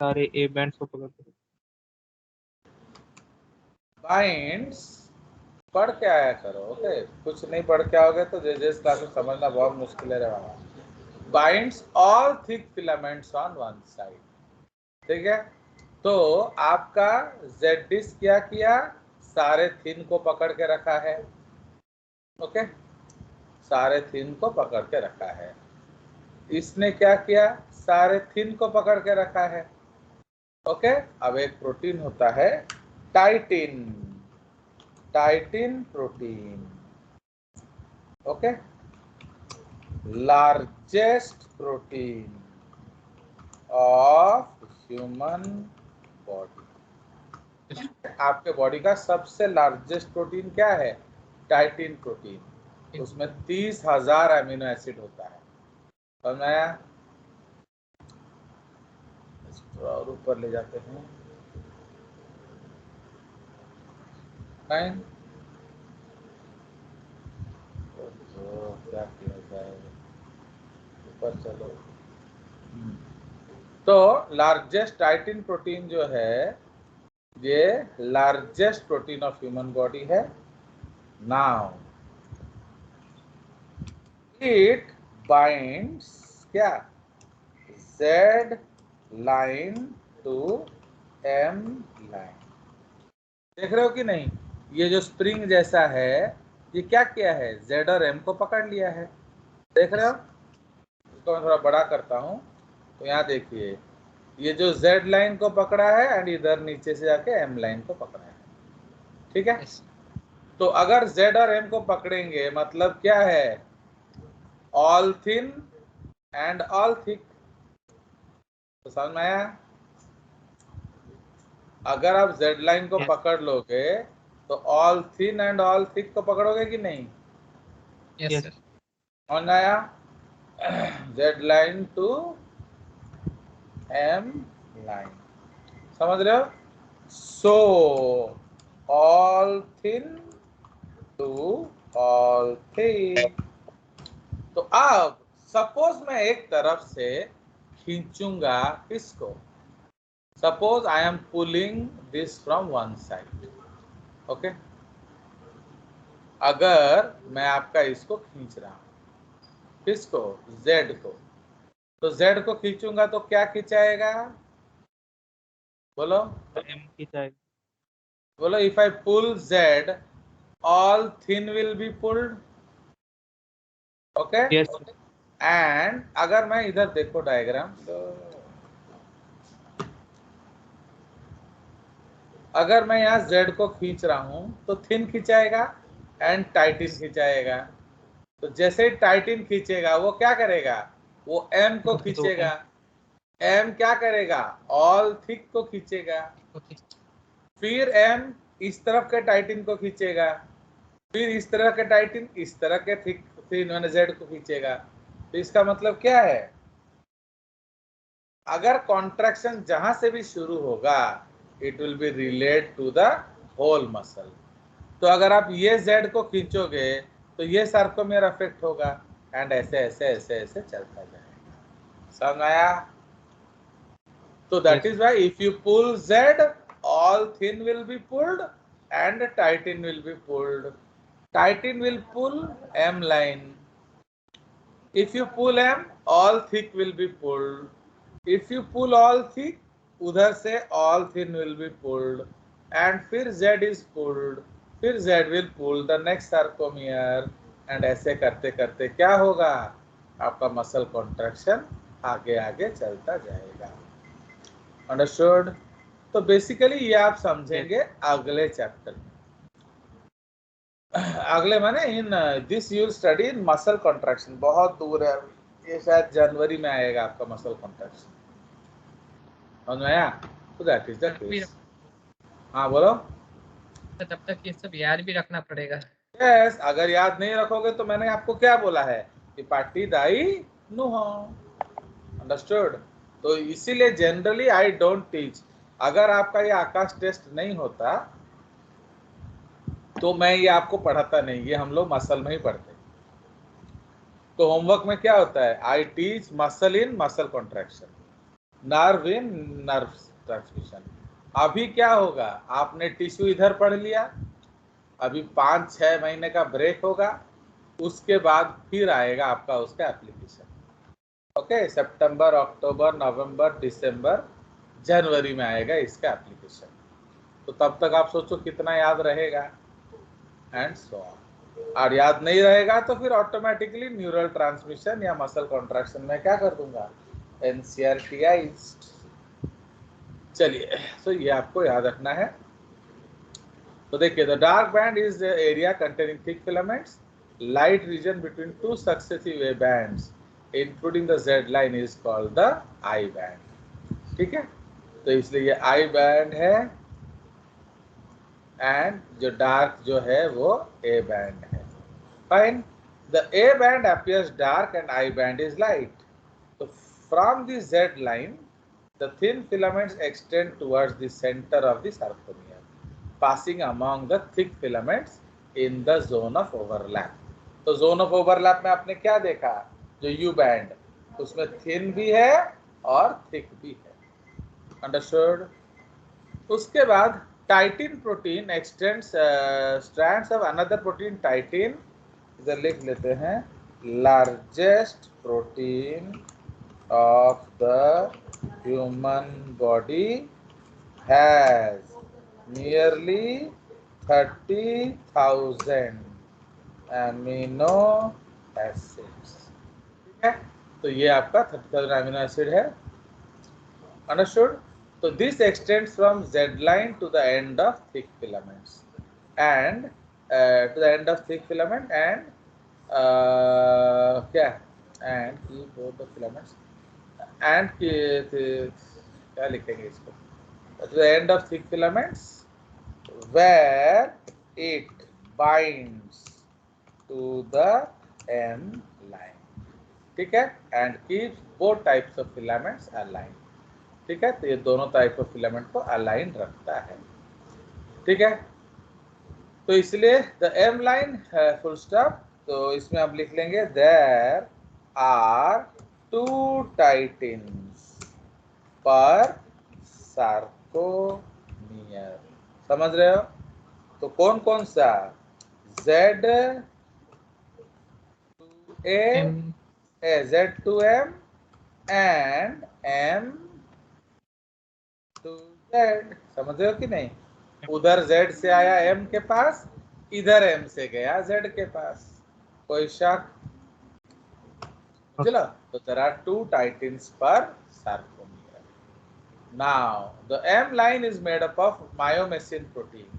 सारे ए बैंड को पकड़ के। बाइंड्स, पढ़ के आया करो, ओके। कुछ नहीं पढ़ के आओगे तो जेजेस क्लास में समझना बहुत मुश्किल है रहा। Binds all thick filaments on one side, ठीक है। तो आपका जेड डिस्क क्या किया? सारे थिन को पकड़ के रखा है, ओके। सारे थिन को पकड़ के रखा है। इसने क्या किया? सारे थिन को पकड़ के रखा है, ओके। अब एक प्रोटीन होता है title, title protein, okay. Largest protein of human body. आपके बॉडी का सबसे लार्जेस्ट प्रोटीन क्या है? Title protein. उसमें 30,000 अमीनो एसिड होता है, समझ आया? और ऊपर ले जाते हैं, फाइन। तो क्या किया जाए, ऊपर चलो। तो लार्जेस्ट टाइटिन प्रोटीन जो है ये largest protein of human body है। नाउ इट बाइंड्स क्या Z line to M line. देख रहे हो कि नहीं, ये जो स्प्रिंग जैसा है ये क्या किया है, Z और M को पकड़ लिया है। देख रहे हो, इसको मैं थोड़ा बड़ा करता हूँ तो यहाँ देखिए ये जो Z लाइन को पकड़ा है एंड इधर नीचे से जाके M लाइन को पकड़ा है। ठीक है, तो अगर Z और M को पकड़ेंगे मतलब क्या है, all thin and all thick. तो समझ में आया, अगर आप Z लाइन को पकड़ लोगे तो all thin and all thick को पकड़ोगे कि नहीं। Yes sir. समझ में आया, Z line to M line, समझ रहे हो। So all thin to all thick. तो अब सपोज मैं एक तरफ से खींचूंगा इसको, suppose I am pulling this from one side, okay. अगर मैं आपका इसको खींच रहा हूं, किसको, Z को, तो Z को खींचूंगा तो क्या खींचाएगा, बोलो M की जाएगा। बोलो, if I pull Z all thin will be pulled, okay? Yes. And अगर मैं इधर देखो डायग्राम, तो अगर मैं यहाँ Z को खींच रहा हूं तो थिन खिंचाएगा एंड टाइटिन खिंचाएगा। तो जैसे ही टाइटिन खींचेगा वो क्या करेगा, वो M को खींचेगा। M क्या करेगा, ऑल थिक को खींचेगा। फिर M इस तरफ के टाइटिन को खींचेगा, फिर इस तरह के टाइटिन इस तरह के थिक Z को खींचेगा। तो इसका मतलब क्या है, अगर कॉन्ट्रैक्शन जहां से भी शुरू होगा it will be relate to the whole muscle. तो अगर आप ये Z को खींचोगे तो ये सार्कोमियर अफेक्ट होगा एंड ऐसे ऐसे ऐसे ऐसे चलता जाएगा। समझ आया। तो that is why if you pull Z all thin will be pulled and tightin will be pulled. Tightin will pull M line. If you pull M, all thick will be pulled. If you pull all thick, उधर से all thin will be pulled. And फिर Z is pulled. फिर Z will pull the next sarcomere. And ऐसे करते करते क्या होगा, आपका मसल कॉन्ट्रैक्शन आगे आगे चलता जाएगा। अंडरस्टूड। तो बेसिकली ये आप समझेंगे अगले चैप्टर में। अगले माने in this you study in muscle contraction. बहुत दूर है, ये शायद जनवरी में आएगा आपका मसल कॉन्ट्रैक्शन। समझ में आया। तो दैट इज द केस। हाँ बोलो। तब तक ये सब याद भी रखना पड़ेगा। यस, अगर याद नहीं रखोगे तो मैंने आपको क्या बोला है कि पाटी दाई नुह। अंडरस्टूड। तो इसीलिए जनरली आई डोंट टीच। अगर आपका ये आकाश टेस्ट नहीं होता तो मैं ये आपको पढ़ाता नहीं, ये हम लोग मसल में ही पढ़ते। तो होमवर्क में क्या होता है, I teach muscle in muscle contraction, nerve in nerve transmission. अभी क्या होगा, आपने टिश्यू इधर पढ़ लिया, अभी 5-6 महीने का ब्रेक होगा, उसके बाद फिर आएगा आपका उसका एप्लीकेशन। ओके, सितंबर, अक्टूबर, नवंबर, दिसंबर, जनवरी में आएगा इसका एप्लीकेशन। तो तब तक आप सोचो कितना याद रहेगा एंड सो ऑन। और याद नहीं रहेगा तो फिर ऑटोमेटिकली न्यूरल ट्रांसमिशन या मसल कॉन्ट्रैक्शन में क्या कर दूंगा, एनसीईआरटीआइज्ड। चलिए, तो ये आपको याद रखना है। तो देखिए, the dark band is the area containing thick filaments, light region between two successive A bands including the Z line is called the I band. ठीक है, तो इसलिए ये आई बैंड है एंड जो डार्क जो है वो ए बैंड है। Fine, the A band appears dark and I band is light. तो from the Z line the thin filaments extend towards the center of the sarcomere, passing among the thick filaments in the zone of overlap. तो zone of overlap में आपने क्या देखा, जो U बैंड उसमें thin भी है और थिक भी है। अंडरस्टूड? उसके बाद title protein x tends strands of another protein title, इधर लिख लेते हैं, largest protein of the human body has nearly 30,000 amino acids. ठीक है, तो ये आपका 30,000 अमीनो एसिड है। Understood? So this extends from Z line to the end of thick filaments and to the end of thick filament and क्या and both the filaments and क्या लिखेंगे इसको, to the end of thick filaments where it binds to the M line. ठीक है, and keeps both types of filaments aligned. ठीक है, तो ये दोनों टाइप ऑफ फिलामेंट को अलाइन रखता है। ठीक है, तो इसलिए the M line full stop, तो इसमें आप लिख लेंगे देयर आर 2 टाइटिन्स पर सार्कोमियर। समझ रहे हो? तो कौन कौन सा? Z2M and M2Z। समझ रहे हो कि नहीं? उधर Z से आया M के पास, इधर M से गया Z के पास। कोई शक? चलो, तो there are 2 titans per sarcomere. Now the M line is made up of myomycin protein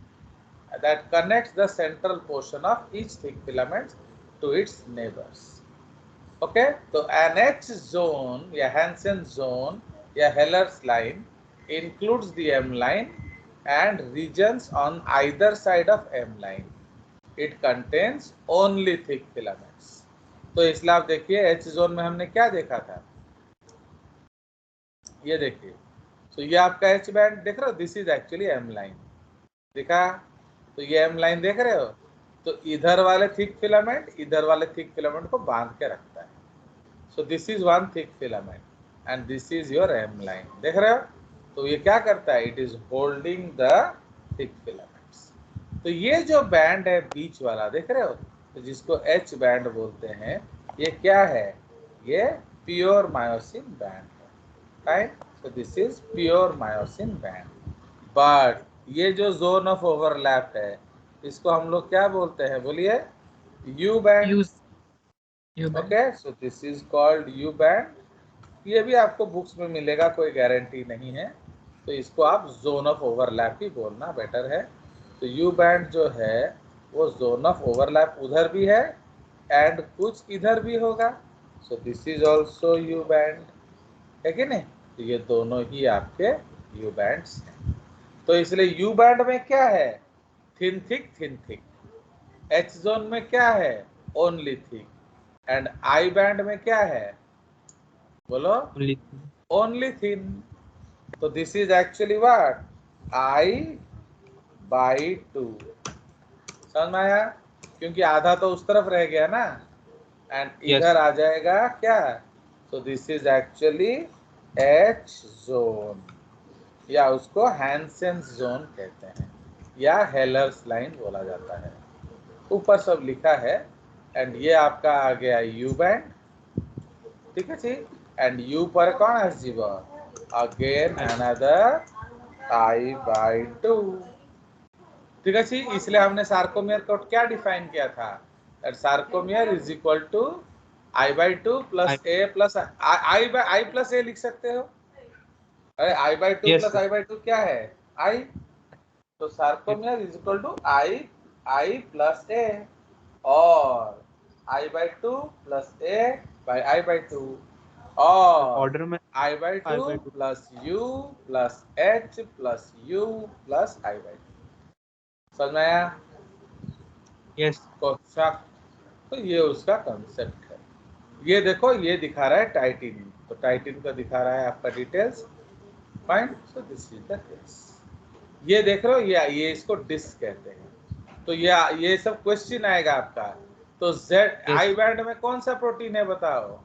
that connects the central portion of each thick filament to its neighbors. Okay, तो NH zone या Hansen zone या Heller's line includes the M line and regions on either side of M line. It contains only thick filaments. तो इसलिए आप देखिए H zone में हमने क्या देखा था, ये देखिए, तो ये आपका H बैंड देख रहे हो, this is actually M line. देखा? तो ये M लाइन देख रहे हो, तो इधर वाले थिक फिलामेंट इधर वाले थिक फिलामेंट को बांध के रखता है। So this is one thick filament and this is your M line. देख रहे हो? तो ये क्या करता है, it is holding the thick filaments. तो ये जो बैंड है बीच वाला, देख रहे हो, तो जिसको H बैंड बोलते हैं, ये क्या है, ये प्योर मायोसिन बैंड है। Right? So this is pure myosin band. But ये जो जोन ऑफ ओवरलैप है, इसको हम लोग क्या बोलते हैं, बोलिए? You band. Okay, so this is called you band. ये भी आपको बुक्स में मिलेगा, कोई गारंटी नहीं है, तो इसको आप जोन ऑफ ओवरलैप ही बोलना बेटर है। तो यू बैंड जो है वो जोन ऑफ ओवरलैप उधर भी है एंड कुछ इधर भी होगा। सो this is also you band, है कि नहीं? तो ये दोनों ही आपके यू बैंड्स हैं। तो इसलिए यू बैंड में क्या है, thin thick thin thick. H zone में क्या है, only thick. And I band में क्या है, बोलो? Only thin. तो this is actually what, I/2। समझ में आया? क्योंकि आधा तो उस तरफ रह गया ना, एंड इधर आ जाएगा क्या, तो this is actually H zone, या उसको हैंसेन जोन कहते हैं, या हेलर्स लाइन बोला जाता है। ऊपर सब लिखा है। एंड ये आपका आ गया यू बैंड। ठीक है जी? एंड यू पर कौन है जीव, अगेन अनदर I/2। ठीक है जी? इसलिए हमने सार्कोमियर को क्या डिफाइन किया था, sarcomere is equal to I/2 plus A plus I plus A लिख सकते हो। अरे I/2 प्लस I/2 क्या है, I। तो sarcomere is equal to I plus A और I/2 plus A by I/2 और ऑर्डर में I/2 plus U plus H plus U plus I/2। समझ में आया? यस। तो ये उसका कंसेप्ट है। ये देखो, ये दिखा रहा है टाइटिन, तो टाइटिन का दिखा रहा है आपका details. Fine, so this is the case. ये देख रहे हो, ये इसको डिस्क कहते हैं। तो ये सब क्वेश्चन आएगा आपका। तो Z आई बैंड में कौन सा प्रोटीन है बताओ,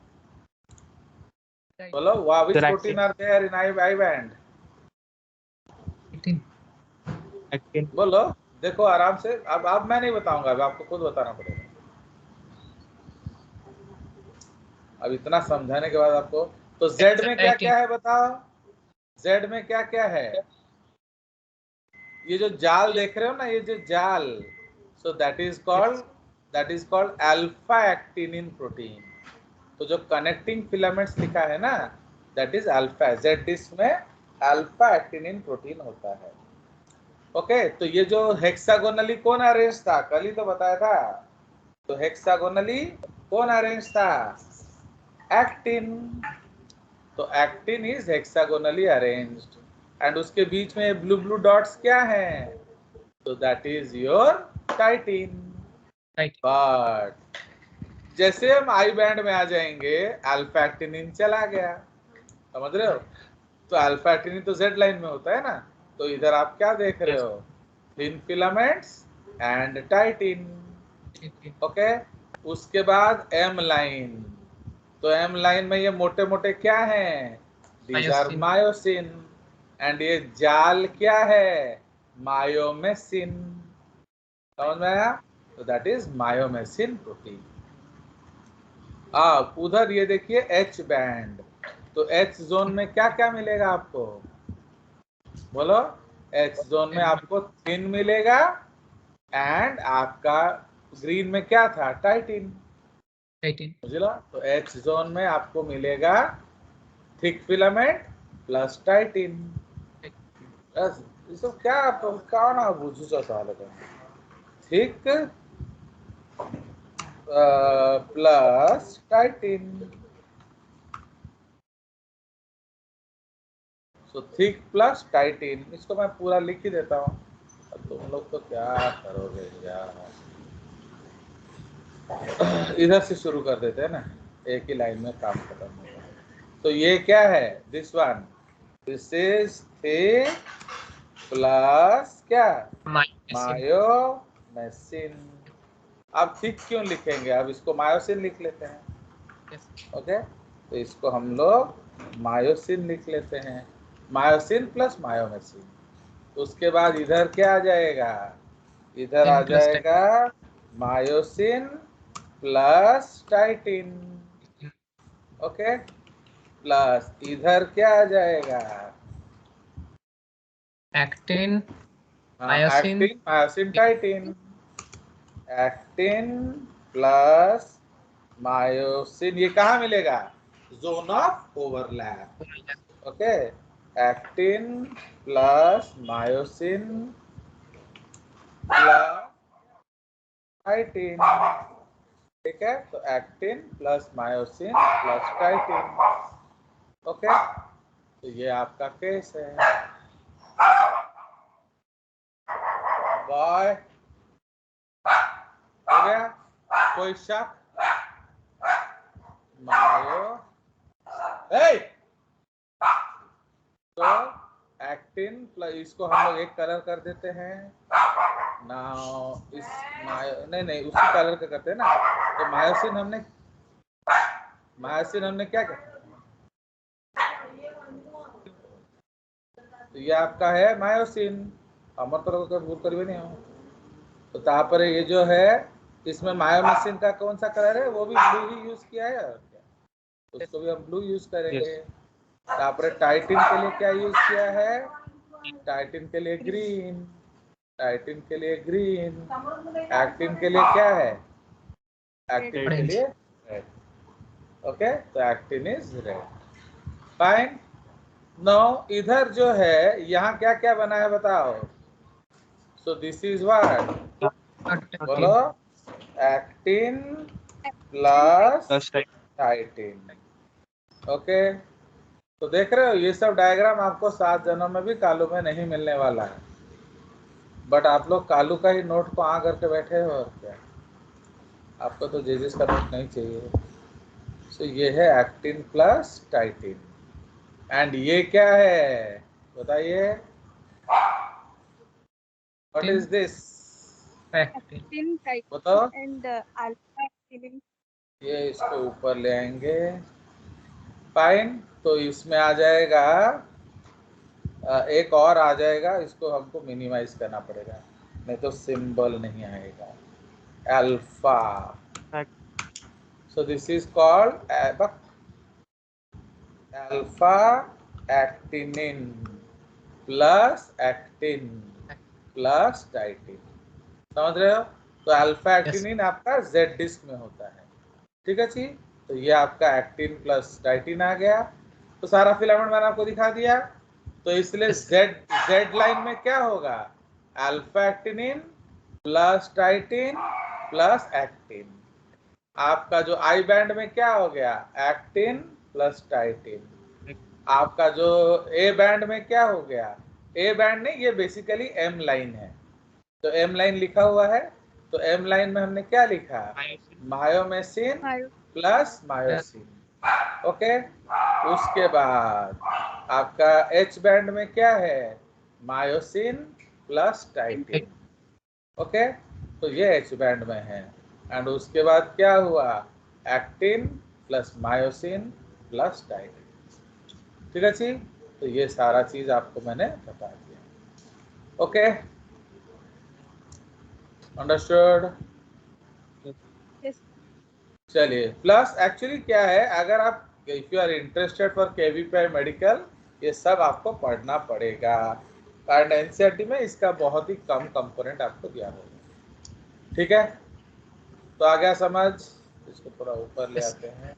बोलो which So protein are there in I band? actin, बोलो, देखो आराम से। अब मैं नहीं बताऊंगा, अब आपको खुद बताना पड़ेगा। अब इतना समझाने के बाद आपको, तो Z में क्या क्या है बताओ? Z में क्या क्या है? ये जो जाल देख रहे हो ना, ये जो जाल, so that is called alpha actinin protein. तो जो कनेक्टिंग फिलामेंट्स लिखा है ना, that is alpha. Z disc में अल्फा एक्टिनिन प्रोटीन होता है। ओके, तो ये जो हेक्सागोनली कौन अरेंज था, कल ही तो बताया था। तो हेक्सागोनली कौन अरेंज था? एक्टिन। तो एक्टिन इज हेक्सागोनली अरेंज्ड, एंड उसके बीच में ब्लू ब्लू डॉट्स क्या हैं? तो that is your title. But जैसे हम आई बैंड में आ जाएंगे, अल्फा एक्टिनिन चला गया, समझ रहे हो? तो अल्फा एक्टिनिन तो जेड लाइन में होता है ना, तो इधर आप क्या देख रहे हो? Thin filaments and title. Okay, उसके बाद एम लाइन। तो एम लाइन में ये मोटे मोटे क्या हैं? These are myosin. एंड ये जाल क्या है? मायोमेसिन। समझ में आया? तो दैट इज मायोमेसिन प्रोटीन। अब उधर ये देखिए एच बैंड। तो एच जोन में क्या क्या मिलेगा आपको? बोलो। एच जोन में आपको थिन मिलेगा, एंड आपका ग्रीन में क्या था? टाइटिन। बुझला? तो एच जोन में आपको मिलेगा थिक फिलामेंट प्लस टाइटिन। ये सब क्या ना बुझू चाहले thick plus titin. So thick plus titin, इसको मैं पूरा लिख ही देता हूँ। अब तुम लोग तो क्या करोगे यार। इधर से शुरू कर देते हैं ना, एक ही लाइन में काम खत्म होगा। तो ये क्या है? This one, this is thick plus क्या? मायोमेसिन। अब थिक क्यों लिखेंगे? अब इसको मायोसिन लिख लेते हैं। ओके, तो इसको हम लोग मायोसिन लिख लेते हैं। Myosin plus myomesin. उसके बाद इधर क्या आ जाएगा? इधर आ जाएगा myosin plus titin. Okay, plus इधर क्या आ जाएगा? Actin, myosin titin. Actin plus myosin, ये कहाँ मिलेगा? Zone of overlap. Okay, actin plus myosin plus titin. ठीक है, तो actin plus myosin plus titin. Okay, तो ये आपका केस है। बाय, हो गया? कोई शक? मायो तो एक्टिन प्लस, इसको हम लोग एक कलर कर देते हैं ना। इस नहीं उसी कलर का करते हैं ना। तो मायोसिन हमने क्या किया? तो ये आपका है मायोसिन। अमर तरह का भूल कर भी नहीं हो। तो तापर ये जो है, इसमें मायोमेसिन का कौन सा कलर है? वो भी ब्लू ही यूज किया है, और क्या? उसको भी हम ब्लू यूज करेंगे। तापर टाइटिन के लिए क्या यूज किया है? टाइटिन के लिए ग्रीन। टाइटिन के लिए ग्रीन। एक्टिन के लिए क्या है? एक्टिन के लिए रेड। ओके, तो actin is red. Fine. No, इधर जो है, यहाँ क्या क्या बना है बताओ? So this is what? बोलो। Actin plus titin. ओके, तो देख रहे हो, ये सब डायग्राम आपको 7 जन्म में भी कालू में नहीं मिलने वाला है। बट आप लोग कालू का ही नोट को आ करके बैठे हो, और क्या? आपको तो जेजेस का नोट नहीं चाहिए। सो ये है एक्टिन प्लस टाइटिन। एंड ये क्या है बताइए? What is this? Actin, बताओ। and alpha actinin. ये इसको ऊपर ले आएंगे। फाइन। तो इसमें आ जाएगा एक और आ जाएगा, इसको हमको मिनिमाइज करना पड़ेगा, नहीं तो सिंबल नहीं आएगा। Alpha, so this is called alpha actinin plus actin plus titin. समझ रहे हो? तो अल्फा एक्टिनिन आपका जेड डिस्क में होता है। ठीक है जी। तो ये आपका एक्टिन प्लस डाइटिन आ गया। तो सारा फिलामेंट मैंने आपको दिखा दिया। तो इसलिए जेड लाइन में क्या होगा? Alpha actinin plus titin plus actin. आपका जो आई बैंड में क्या हो गया? Actin plus titin. आपका जो ए बैंड में क्या हो गया? ए बैंड नहीं, ये बेसिकली एम लाइन है। तो एम लाइन लिखा हुआ है, तो एम लाइन में हमने क्या लिखा? मायोमेसिन प्लस मायोसिन। ओके। उसके बाद आपका एच बैंड में क्या है? Myosin plus titin. ओके। तो ये एच बैंड में है। एंड उसके बाद क्या हुआ? Actin plus myosin plus titin. ठीक है जी। तो ये सारा चीज आपको मैंने बता दिया। Okay, understood? चलिए, प्लस एक्चुअली क्या है, अगर आप if you are interested for KVPY medical, ये सब आपको पढ़ना पड़ेगा। एंड एनसीईआरटी में इसका बहुत ही कम कंपोनेंट आपको दिया होगा। ठीक है, तो आ गया समझ? इसको थोड़ा ऊपर ले आते हैं।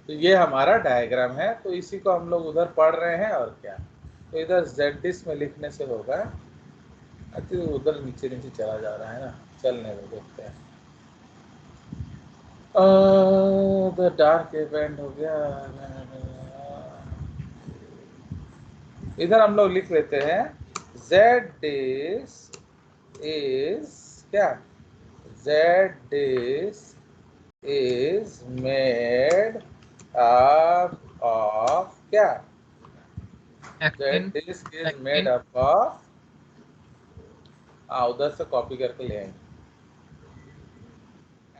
तो ये हमारा डायग्राम है, तो इसी को हम लोग उधर पढ़ रहे हैं और क्या। तो इधर जेड डिस्क में लिखने से होगा। अच्छा, उधर नीचे नीचे चला जा रहा है ना, चलने दो, देखते हैं। द डार्क इवेंट हो गया। इधर हम लोग लिख लेते हैं जेड डिस्क इज क्या? Z disc is made up of क्या? Z disc is made up of, उधर से कॉपी करके ले आएंगे,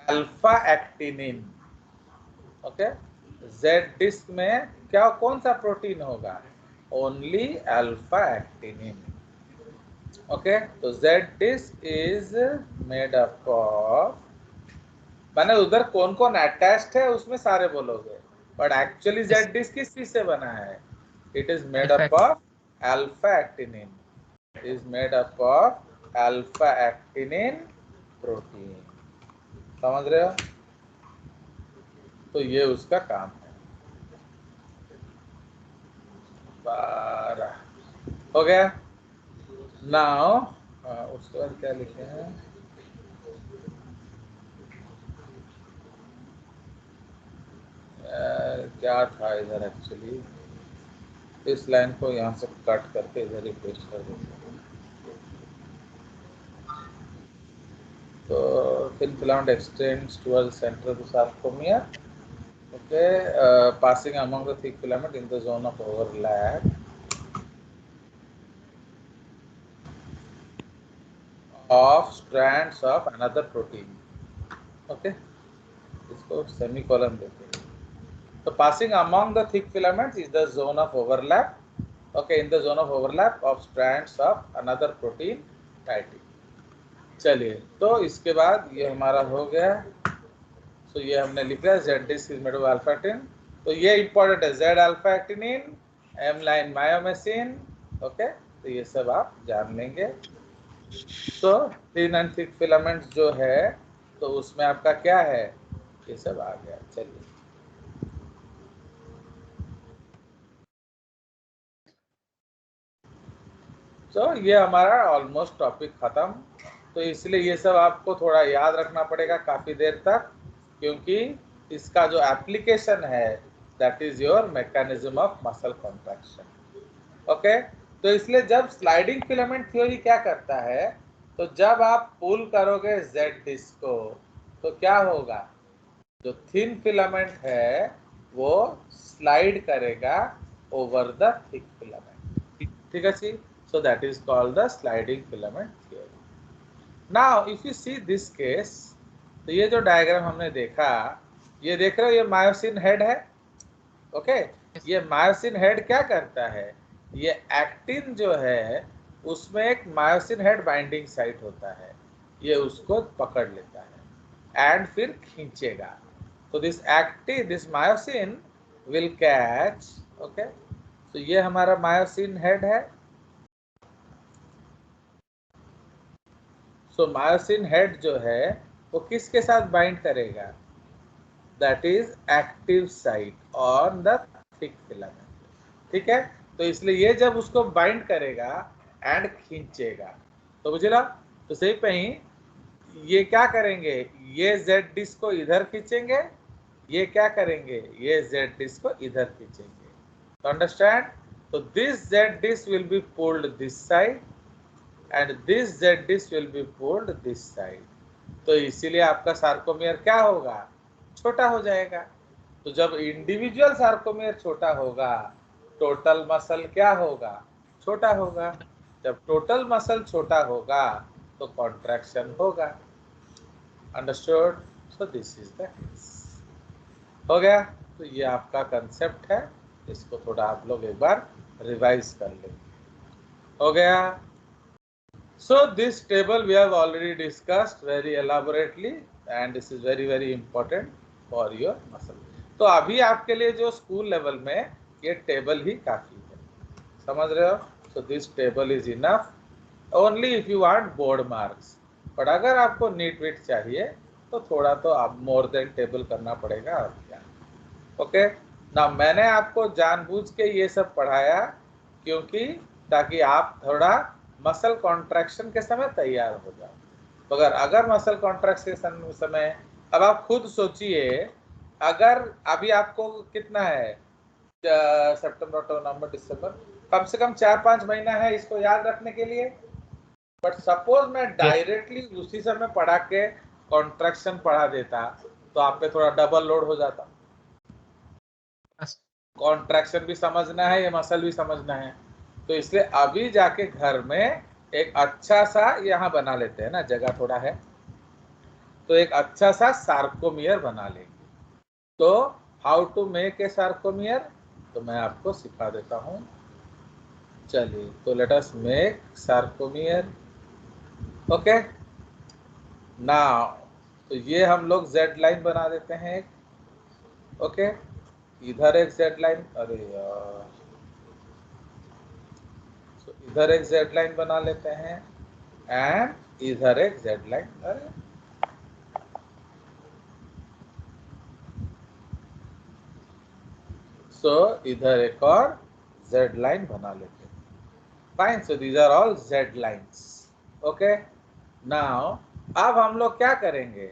alpha actinin. Okay. Z disc में क्या, कौन सा प्रोटीन होगा? Only alpha actinin. ओके। तो Z disc is made up of, मैंने उधर कौन कौन अटैच्ड है उसमें सारे बोलोगे, बट एक्चुअली जेड डिस्क किस चीज से बना है? It is made up of alpha actinin, is made up of alpha actinin protein. समझ रहे हो? तो ये उसका काम है। 12 हो गया। नाउ उसके बाद क्या लिखे हैं? क्या था इधर एक्चुअली, इस लाइन को यहाँ से कट करके इधर ही पेस्ट कर देते हैं। तो thin filament extends towards the center of the sarcomere. Okay, passing among the thick filament in the zone of overlap of strands of another protein. Okay, इसको semicolon देते हैं। So passing among the thick filaments is the zone of overlap. Okay, in the zone of overlap of strands of another protein titin. चलिए, तो इसके बाद ये हमारा हो गया। तो ये हमने लिखा है Z disc is made of alpha actin. तो ये इंपॉर्टेंट है, Z alpha actinin, M line myomesin. Okay, तो ये सब आप जान लेंगे। तो थिन एंड थिक फिलामेंट्स जो है, तो उसमें आपका क्या है? ये सब आ गया। चलिए, तो ये हमारा ऑलमोस्ट टॉपिक खत्म। तो इसलिए ये सब आपको थोड़ा याद रखना पड़ेगा काफी देर तक, क्योंकि इसका जो एप्लीकेशन है that is your mechanism of muscle contraction. Okay. तो इसलिए जब स्लाइडिंग फिलामेंट थ्योरी क्या करता है, तो जब आप पुल करोगे जेड डिस्क को, तो क्या होगा? जो थिन फिलामेंट है वो स्लाइड करेगा ओवर द थिक फिलामेंट। ठीक है जी। So that is called the sliding filament theory. Now, if you see this case, तो ये जो डायग्राम हमने देखा, ये देख रहे हो, ये मायोसिन हेड है। ओके। ये मायोसिन हेड क्या करता है, ये एक्टिन जो है उसमें एक मायोसिन हेड बाइंडिंग साइट होता है, ये उसको पकड़ लेता है एंड फिर खींचेगा। तो this actin, this myosin will catch. Okay, तो ये हमारा मायोसिन हेड है। सो मायोसिन हेड जो है वो किसके साथ बाइंड करेगा, that is active site on the thick filament. ठीक है, तो इसलिए ये जब उसको बाइंड करेगा एंड खींचेगा, तो बुझला। तो सही पही ये क्या करेंगे, ये जेड डिस्क को इधर खींचेंगे, ये क्या करेंगे, ये जेड डिस्क को इधर खींचेंगे। तो अंडरस्टैंड, तो this Z disc will be pulled this side and this Z disc will be pulled this side. तो इसीलिए आपका सार्कोमियर क्या होगा, छोटा हो जाएगा। तो जब इंडिविजुअल सार्कोमियर छोटा होगा, टोटल मसल क्या होगा, छोटा होगा। जब टोटल मसल छोटा होगा तो कॉन्ट्रैक्शन होगा। Understood, so this is the case. हो गया, तो ये आपका कंसेप्ट है, इसको थोड़ा आप लोग एक बार रिवाइज कर लेंगे। हो गया। So this table we have already discussed very elaborately and this is very important for your muscle. तो अभी आपके लिए जो स्कूल लेवल में ये टेबल ही काफी है, समझ रहे हो। So this table is enough only if you want board marks, but अगर आपको नीट विट चाहिए तो थोड़ा तो आप मोर देन टेबल करना पड़ेगा और क्या। ओके ना, मैंने आपको जानबूझ के ये सब पढ़ाया क्योंकि ताकि आप थोड़ा मसल कॉन्ट्रैक्शन के समय तैयार हो जाओ। तो अगर मसल कॉन्ट्रैक्शन के समय, अब आप खुद सोचिए, अगर अभी आपको कितना है, सितंबर अक्टूबर नवंबर दिसंबर, कम से कम 4-5 महीना है इसको याद रखने के लिए। बट सपोज मैं डायरेक्टली उसी समय पढ़ा के कॉन्ट्रैक्शन पढ़ा देता तो आप पे थोड़ा डबल लोड हो जाता। कॉन्ट्रैक्शन भी समझना है, ये मसल भी समझना है। तो इसलिए अभी जाके घर में एक अच्छा सा यहाँ बना लेते हैं ना, जगह थोड़ा है, तो एक अच्छा सा सार्कोमियर बना लेंगे। तो how to make a sarcomere, तो मैं आपको सिखा देता हूँ। चलिए, तो let us make sarcomere. Okay now, तो ये हम लोग जेड लाइन बना देते हैं एक। ओके, इधर एक जेड लाइन, अरे यार, तो इधर एक जेड लाइन बना लेते हैं एंड इधर एक जेड लाइन। अरे सो इधर एक और जेड लाइन बना लेते हैं। Fine, so these are all Z lines. Okay now, अब हम लोग क्या करेंगे,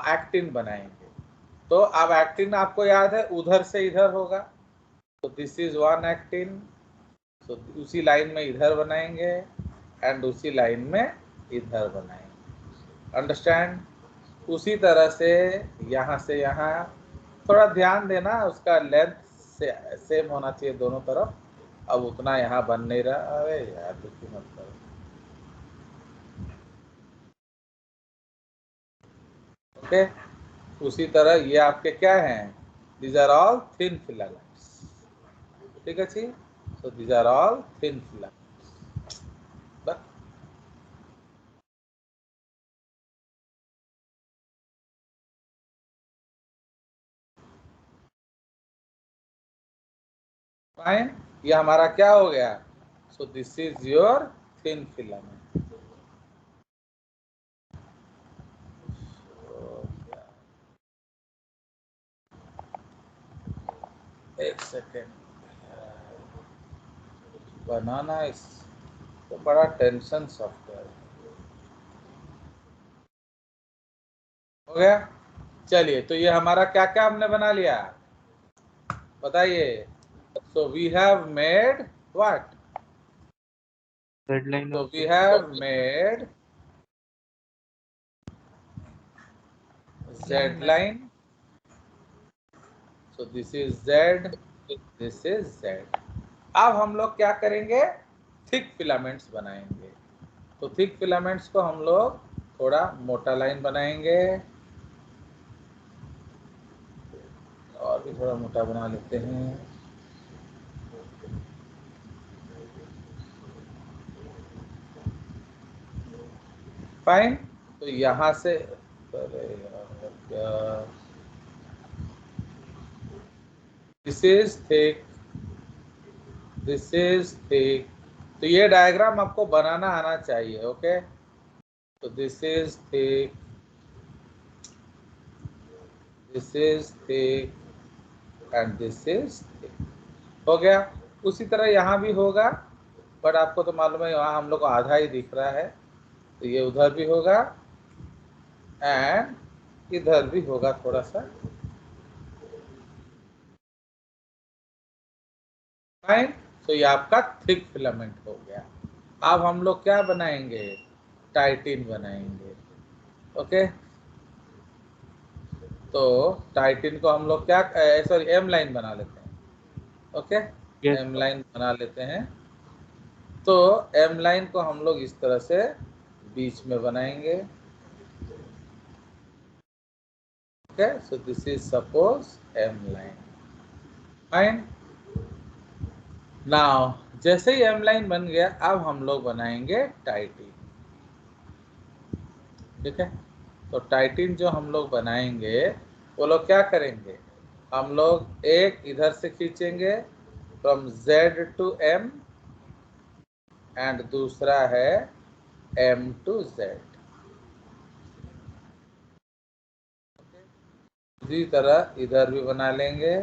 एक्टिन बनाएंगे। तो अब एक्टिन आपको याद है उधर से इधर होगा, तो दिस इज वन एक्टिन। तो उसी लाइन में इधर बनाएंगे एंड उसी लाइन में इधर बनाएंगे। अंडरस्टैंड, उसी तरह से यहाँ से यहाँ, थोड़ा ध्यान देना उसका लेंथ से सेम होना चाहिए दोनों तरफ। अब उतना यहाँ बन नहीं रहा, अरे यार दुखी मत करो। ओके, उसी तरह ये आपके क्या हैं, these are all thin filaments. ठीक है जी, so these are all thin filaments. Fine, ये हमारा क्या हो गया, so this is your thin filament. एक सेकेंड, बनाना इस तो बड़ा टेंशन सॉफ्टवेयर हो गया। चलिए, तो ये हमारा क्या क्या हमने बना लिया बताइए। So we have made what, Red line so of we have made Z line. So this is Z, this is Z. अब हम लोग क्या करेंगे, थिक फिलामेंट्स बनाएंगे। तो थिक फिलामेंट्स को हम लोग थोड़ा मोटा लाइन बनाएंगे और भी थोड़ा मोटा बना लेते हैं। फाइन। तो यहाँ से this is thick, this is thick. तो ये डायग्राम आपको बनाना आना चाहिए। ओके, तो this is thick, this is thick and this is thick. हो गया। उसी तरह यहाँ भी होगा, बट आपको तो मालूम है वहाँ हम लोग को आधा ही दिख रहा है, तो ये उधर भी होगा एंड इधर भी होगा थोड़ा सा। फाइन। तो ये आपका थिक फिलामेंट हो गया। अब हम लोग क्या बनाएंगे? टाइटिन बनाएंगे। ओके, तो टाइटिन को हम लोग क्या, सॉरी, एम लाइन बना लेते हैं। ओके, Yes, एम लाइन बना लेते हैं। तो एम लाइन को हम लोग इस तरह से बीच में बनाएंगे। Okay, so this is suppose M line. Fine. Now जैसे ही एम लाइन बन गया, अब हम लोग बनाएंगे टाइटिन। ठीक है, तो टाइटिन जो हम लोग बनाएंगे, वो लोग क्या करेंगे? हम लोग एक इधर से खींचेंगे from Z to M, and दूसरा है M टू Z। इसी तरह इधर भी बना लेंगे।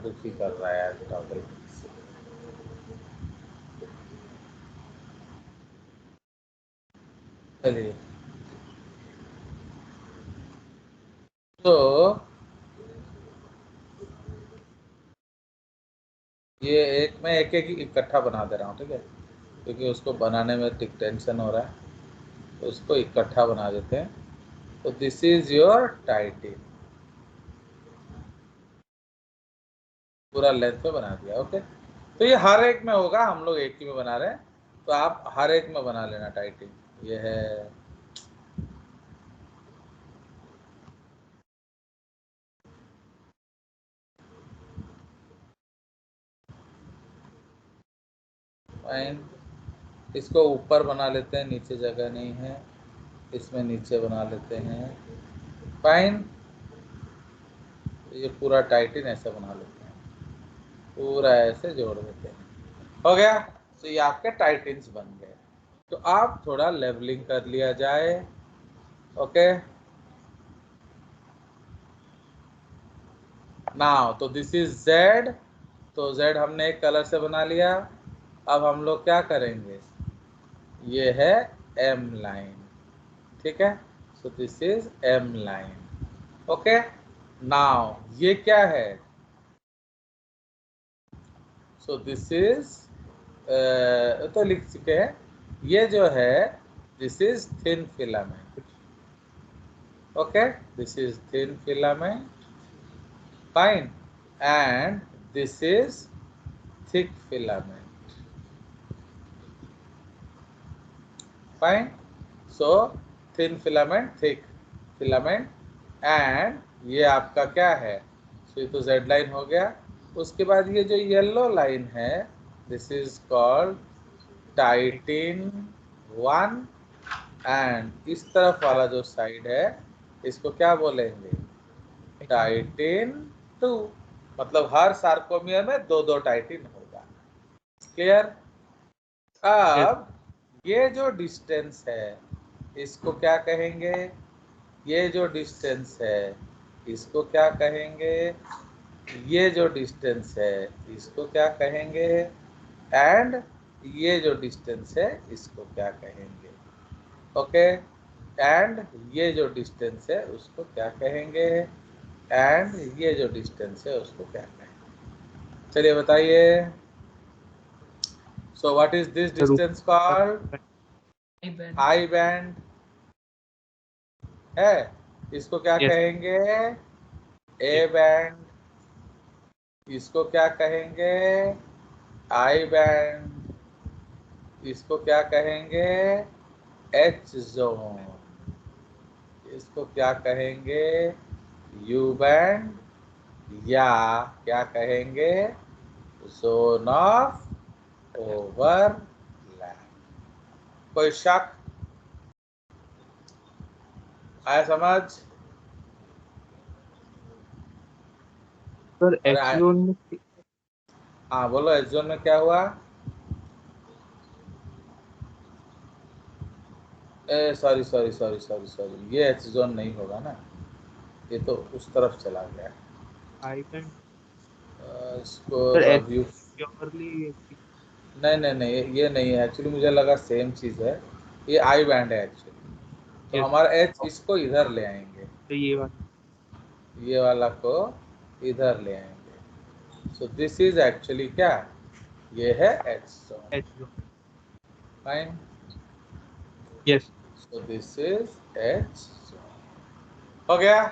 दुखी कर रहा है आज टॉपिक। चलिए, तो ये एक मैं एक एक इकट्ठा बना दे रहा हूँ, ठीक है, क्योंकि उसको बनाने में टेंशन हो रहा है, तो उसको इकट्ठा बना देते हैं। तो दिस इज योर टाइटिन, पूरा लेंथ में बना दिया। ओके, तो ये हर एक में होगा, हम लोग एक ही में बना रहे हैं, तो आप हर एक में बना लेना टाइटिन। ये है फाइन। इसको ऊपर बना लेते हैं, नीचे जगह नहीं है, इसमें नीचे बना लेते हैं। फाइन। ये पूरा टाइटिन ऐसे बना लेते हैं, पूरा ऐसे जोड़ देते हैं। हो गया। तो ये आपके टाइटिन्स बन गए। तो आप थोड़ा लेवलिंग कर लिया जाए। ओके, नाउ तो दिस इज Z। तो Z हमने एक कलर से बना लिया। अब हम लोग क्या करेंगे? ये है M लाइन। ठीक है, so this is M line. Okay, now ये क्या है? सो दिस इज, तो लिख चुके हैं, ये जो है this is thin filament. Okay, this is thin filament. Fine, and this is thick filament. Fine. So thin filament, thick filament, and ये आपका क्या है? So ये तो Z लाइन हो गया। उसके बाद ये जो येलो लाइन है, this is called title 1, and इस तरफ वाला जो साइड है, इसको क्या बोलेंगे? टाइटिन 2। मतलब हर सार्कोमियर में दो दो टाइटिन होगा। क्लियर? yes, अब ये जो डिस्टेंस है, इसको क्या कहेंगे? ये जो डिस्टेंस है, इसको क्या कहेंगे? ये जो डिस्टेंस है, इसको क्या कहेंगे? एंड ये जो डिस्टेंस है, इसको क्या कहेंगे? ओके, एंड ये जो डिस्टेंस है, उसको क्या कहेंगे? एंड ये जो डिस्टेंस है, उसको क्या कहेंगे? चलिए बताइए। So what is this distance called? High band है। इसको क्या yes, कहेंगे? A band. इसको क्या कहेंगे? I band. इसको क्या कहेंगे? H zone. इसको क्या कहेंगे, यू बैंड या क्या कहेंगे, जोन ऑफ ओवरलैप। कोई शक आया समझ? सर अरे एक्स जोन में हाँ बोलो, एच जोन में क्या हुआ? Sorry sorry sorry sorry sorry, ये एच जोन नहीं होगा ना, ये तो उस तरफ चला गया। आई बैंड इसको सर व्यू प्योरली नहीं नहीं नहीं, ये नहीं है एक्चुअली, मुझे लगा सेम चीज़ है, ये आई बैंड है एक्चुअली। तो हमारा एच इसको इधर ले आएंगे, तो ये वाला ये वाला को इधर ले आएंगे। सो दिस इज एक्चुअली क्या, ये है H zone. H zone. Fine, yes so this is H zone. हो गया?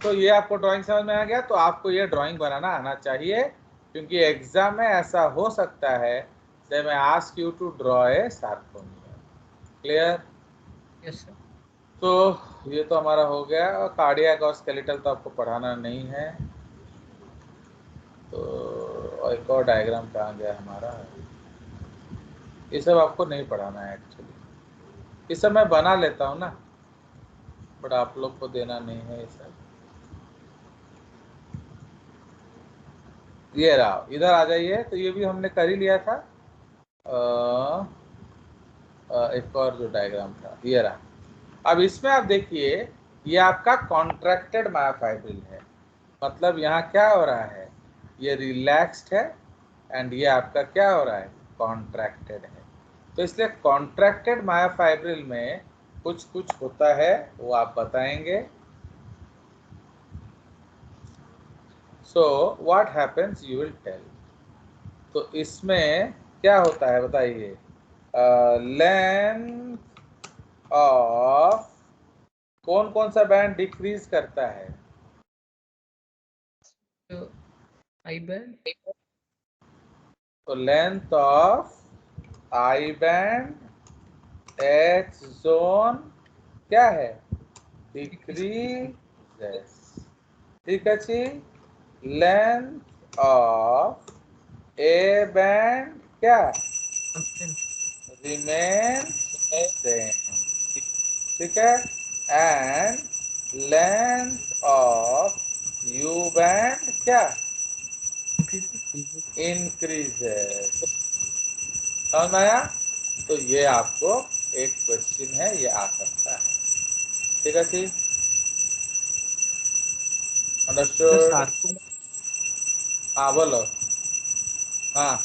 तो ये आपको ड्राइंग समझ में आ गया। तो आपको ये ड्राइंग बनाना आना चाहिए, क्योंकि एग्जाम में ऐसा हो सकता है that मैं ask you to draw a sarcomere. Clear? Yes sir. तो ये तो हमारा हो गया। और कार्डियक और स्केलेटल तो आपको पढ़ाना नहीं है। तो एक और डायग्राम कहाँ गया हमारा, ये सब आपको नहीं पढ़ाना है एक्चुअली, ये सब मैं बना लेता हूँ ना, बट आप लोग को देना नहीं है ये सब। ये रहा, इधर आ जाइए। तो ये भी हमने कर ही लिया था। एक और जो डायग्राम था ये रहा। अब इसमें आप देखिए, ये आपका कॉन्ट्रैक्टेड मायोफाइब्रिल है, मतलब यहाँ क्या हो रहा है, ये रिलैक्स्ड है, एंड ये आपका क्या हो रहा है, कॉन्ट्रैक्टेड है। तो इसलिए कॉन्ट्रैक्टेड मायोफाइब्रिल में कुछ कुछ होता है, वो आप बताएंगे। So what happens you will tell. तो इसमें क्या होता है बताइए, लेंथ ऑफ कौन कौन सा बैंड डिक्रीज करता है, तो आई बैंड, तो length of I band, H zone क्या है, डिक्रीजेस। ठीक है जी। लेंथ ऑफ ए बैंड क्या, रिमेन सेम। ठीक है। And length of you band क्या, इंक्रीजेस। समझ में आया? तो ये आपको एक क्वेश्चन है, ये आ सकता है। ठीक है जी, तो अंडरस्टूड? सार्को हाँ बोलो। हाँ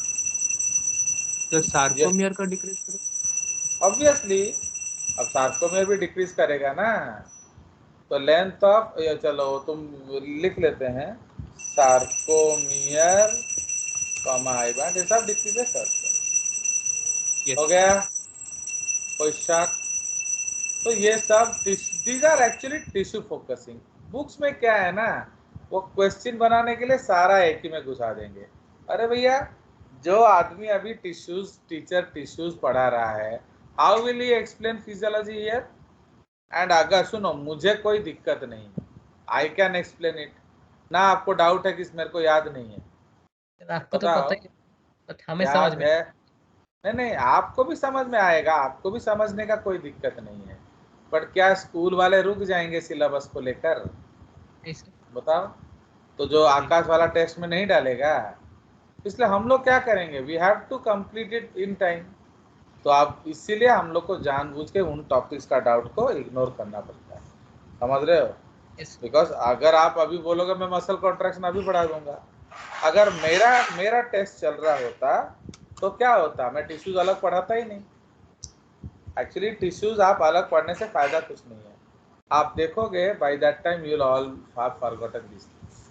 तो यस, सार्कोमियर का डिक्रीज करो। ऑब्वियसली। अब सार्कोमेयर भी डिक्रीज करेगा ना। तो लेंथ ऑफ, चलो तुम लिख लेते हैं, सार्कोमियर कॉमा आई बैंड, ये सब डिक्रीज है सर। यस हो गया? कोई शक? तो ये सब these are actually tissue focusing. Books में क्या है ना, वो क्वेश्चन बनाने के लिए सारा एक ही में घुसा देंगे। अरे भैया, जो आदमी अभी टिश्यूज, टीचर टिश्यूज पढ़ा रहा है, how will he explain physiology here? And अगर सुनो, मुझे कोई दिक्कत नहीं है, आई कैन एक्सप्लेन इट ना। आपको डाउट है कि मेरे को याद नहीं है, आपको तो बताओ। पता ही, बट हमें समझ याद में है? नहीं नहीं, आपको भी समझ में आएगा, आपको भी समझने का कोई दिक्कत नहीं है। बट क्या स्कूल वाले रुक जाएंगे सिलेबस को लेकर? नहीं सर। बताओ। तो जो आकाश वाला टेस्ट में नहीं डालेगा, इसलिए हम लोग क्या करेंगे, we have to complete it in time. तो आप इसीलिए हम लोग को जानबूझ के उन टॉपिक्स का डाउट को इग्नोर करना पड़ता है। समझ रहे हो? यस बिकॉज अगर आप अभी बोलोगे मैं मसल कॉन्ट्रैक्शन अभी पढ़ा दूंगा, अगर मेरा टेस्ट चल रहा होता तो क्या होता, मैं टिश्यूज अलग पढ़ाता ही नहीं। एक्चुअली टिश्यूज आप अलग पढ़ने से फायदा कुछ नहीं है। आप देखोगे by that time you will all have forgotten this things,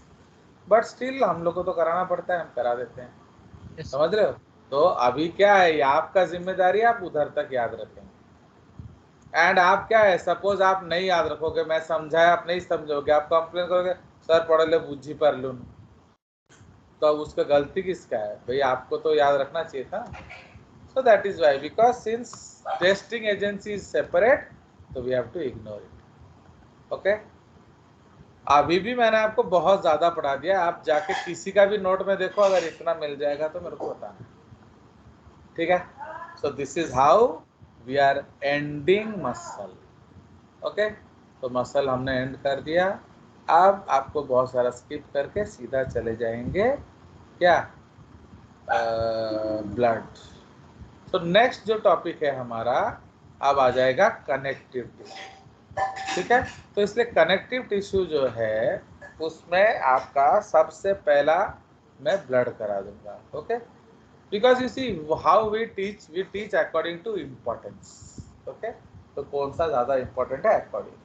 but still हम लोग को तो कराना पड़ता है, हम करा देते हैं। यस समझ रहे हो? तो अभी क्या है, ये आपका जिम्मेदारी है, आप उधर तक याद रखेंगे। एंड आप क्या है, सपोज आप नहीं याद रखोगे, मैं समझाया आप नहीं समझोगे, आप कंप्लेन करोगे सर पढ़ ले बुझी पर लून, तो अब उसका गलती किसका है भाई? आपको तो याद रखना चाहिए था। So that is why, because since testing agency is separate, so we have to ignore it. Okay, अभी भी मैंने आपको बहुत ज्यादा पढ़ा दिया, आप जाके किसी का भी नोट में देखो, अगर इतना मिल जाएगा तो मेरे को बताना, ठीक है। So this is how we are ending muscle. Okay, तो मसल हमने एंड कर दिया। अब आपको बहुत सारा स्किप करके सीधा चले जाएंगे क्या, ब्लड। तो नेक्स्ट जो टॉपिक है हमारा अब आ जाएगा कनेक्टिव टिश्यू, ठीक है। तो इसलिए कनेक्टिव टिश्यू जो है उसमें आपका सबसे पहला मैं ब्लड करा दूंगा। Okay, because you see how we teach according to importance. Okay, तो कौन सा ज्यादा इम्पोर्टेंट है अकॉर्डिंग,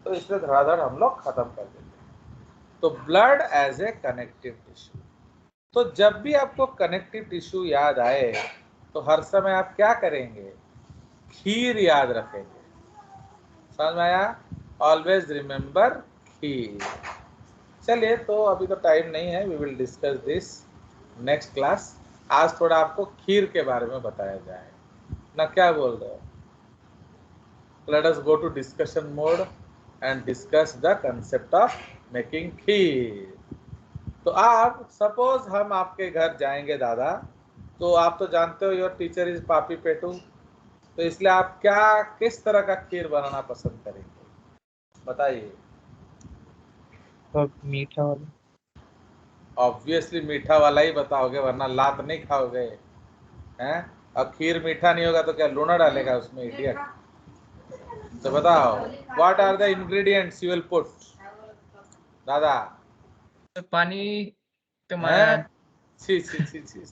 तो इसलिए धड़ाधड़ हम लोग खत्म कर देते हैं। तो blood as a connective tissue, तो जब भी आपको कनेक्टिव टिश्यू याद आए तो हर समय आप क्या करेंगे, खीर याद रखेंगे। समझ में आया, ऑलवेज रिमेंबर खीर। चलिए, तो अभी तो टाइम नहीं है, we will discuss this next class. आज थोड़ा आपको खीर के बारे में बताया जाए ना, क्या बोल रहे हो? Let us go to discussion mode and discuss the concept of making kheer. तो आप सपोज हम आपके घर जाएंगे दादा, तो आप तो जानते हो योर टीचर इज पापी पेटू, तो इसलिए आप क्या किस तरह का खीर बनाना पसंद करेंगे, बताइए। मीठा वाला। ऑब्वियसली मीठा वाला ही बताओगे, वरना लात नहीं खाओगे हैं। अब खीर मीठा नहीं होगा तो क्या लूना डालेगा उसमें, इडियट। तो बताओ, what are the ingredients you will put दादा? तो पानी, हैं? छी छी छी छी,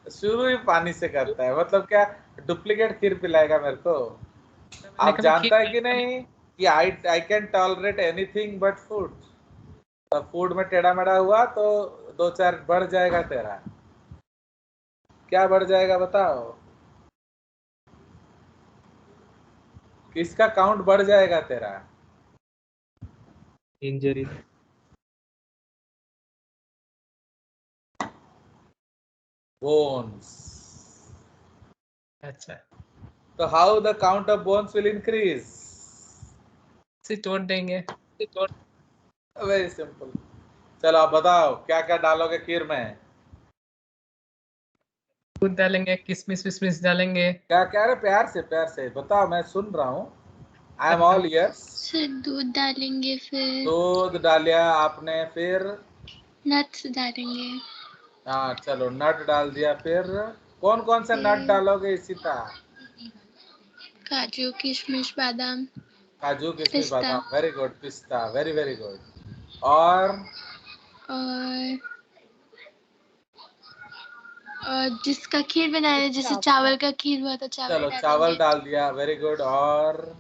शुरू ही पानी से करता है, मतलब क्या डुप्लीकेट खीर पिलाएगा मेरे को? आप जानता है कि नहीं कि I can tolerate anything but food. तो फूड में टेढ़ा मेढ़ा हुआ तो 2-4 बढ़ जाएगा तेरा। क्या बढ़ जाएगा बताओ, किसका काउंट बढ़ जाएगा तेरा? इंजरी। बोन्स। अच्छा, तो how the count of bones will increase? से तोड़ देंगे। Very simple. चलो आप बताओ क्या क्या डालोगे खीर में? दूध डालेंगे, किशमिश विशमिश डालेंगे। क्या क्या रे, प्यार से बताओ, मैं सुन रहा हूँ, आई एम ऑल ईयर्स। दूध डालेंगे, फिर दूध डालिया आपने, फिर नट्स डालेंगे। हाँ चलो, नट डाल दिया, फिर कौन कौन से नट डालोगे इशिता? काजू, किशमिश, बादाम, काजू किशमिश पिस्ता। बादाम, वेरी गुड, पिस्ता, वेरी वेरी गुड। और जिसका खीर बनाया, जैसे चावल का खीर हुआ तो चलो चावल डाल दिया, वेरी गुड। और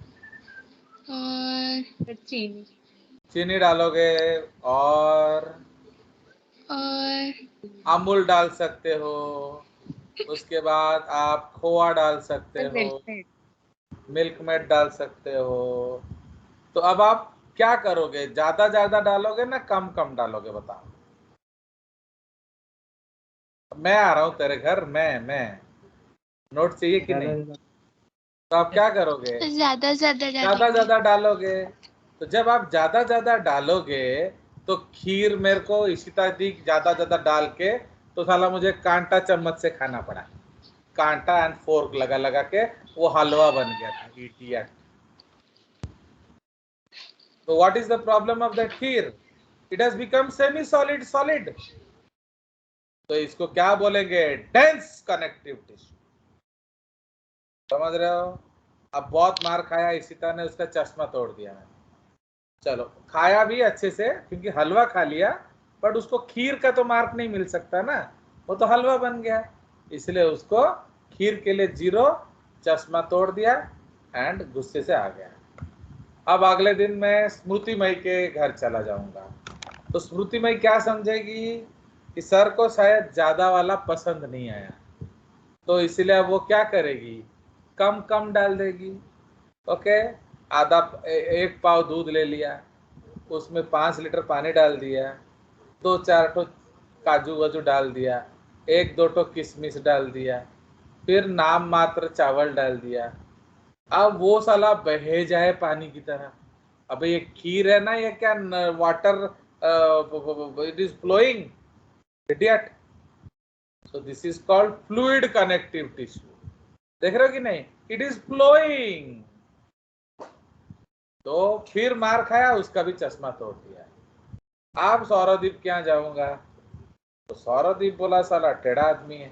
चीनी। चीनी डालोगे, और अमूल डाल सकते हो, उसके बाद आप खोआ डाल सकते हो, मिल्क मेड डाल सकते हो। तो अब आप क्या करोगे, ज्यादा ज्यादा डालोगे ना कम कम डालोगे, बताओ। मैं आ रहा हूँ तेरे घर, मैं नोट चाहिए कि नहीं? तो आप क्या करोगे, ज्यादा ज्यादा डालोगे। तो जब आप ज्यादा डालोगे तो खीर मेरे को इशिता दी ज्यादा डाल के, तो साला मुझे कांटा चम्मच से खाना पड़ा, कांटा एंड फोर्क लगा लगा के, वो हलवा बन गया था, इडियट। तो what is the problem of that kheer? It has become semi solid. तो इसको क्या बोलेंगे, डेंस कनेक्टिव टिश्यू। समझ रहे हो? अब बहुत मार खाया इशिता ने, उसका चश्मा तोड़ दिया है। चलो, खाया भी अच्छे से क्योंकि हलवा खा लिया, बट उसको खीर का तो मार्क नहीं मिल सकता ना, वो तो हलवा बन गया, इसलिए उसको खीर के लिए 0, चश्मा तोड़ दिया एंड गुस्से से आ गया। अब अगले दिन मैं स्मृतिमयी के घर चला जाऊंगा, तो स्मृतिमयी क्या समझेगी कि सर को शायद ज्यादा वाला पसंद नहीं आया, तो इसलिए अब वो क्या करेगी, कम कम डाल देगी। ओके, आधा 1 पाव दूध ले लिया, उसमें 5 लीटर पानी डाल दिया, 2-4 ठो काजू वाजू डाल दिया, 1-2 ठो किशमिश डाल दिया, फिर नाम मात्र चावल डाल दिया। अब वो साला बहे जाए पानी की तरह, अबे ये खीर है ना, ये क्या water it is flowing, idiot. So this is called fluid connective tissue. देख रहे हो कि नहीं, इट इज फ्लोइंग। तो फिर मार खाया, उसका भी चश्मा तोड़ दिया। आप सौरदीप के यहाँ जाऊंगा तो सौरदीप बोला साला टेढ़ा आदमी है,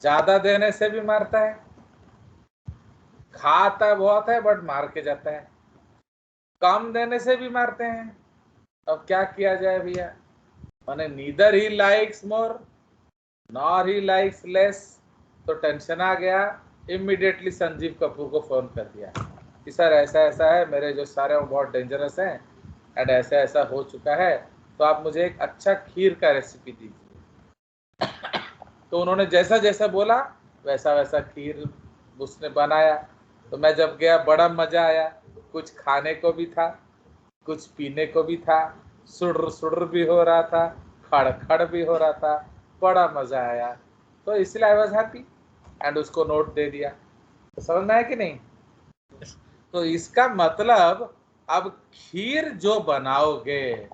ज्यादा देने से भी मारता है, खाता बहुत है बट मार के जाता है, कम देने से भी मारते हैं। अब क्या किया जाए भैया, माने neither he likes more nor he likes less. तो टेंशन आ गया, इमीडिएटली संजीव कपूर को फोन कर दिया कि सर ऐसा ऐसा है, मेरे जो सारे वो बहुत डेंजरस हैं एंड ऐसा ऐसा हो चुका है, तो आप मुझे एक अच्छा खीर का रेसिपी दीजिए। तो उन्होंने जैसा जैसा बोला वैसा वैसा खीर उसने बनाया। तो मैं जब गया बड़ा मजा आया, कुछ खाने को भी था, कुछ पीने को भी था, सुड़ सुड़ भी हो रहा था, खड़ खड़ भी हो रहा था, बड़ा मजा आया। तो इसलिए आई वॉज हैप्पी एंड उसको नोट दे दिया। तो समझ में आया कि नहीं? तो इसका मतलब अब खीर जो बनाओगे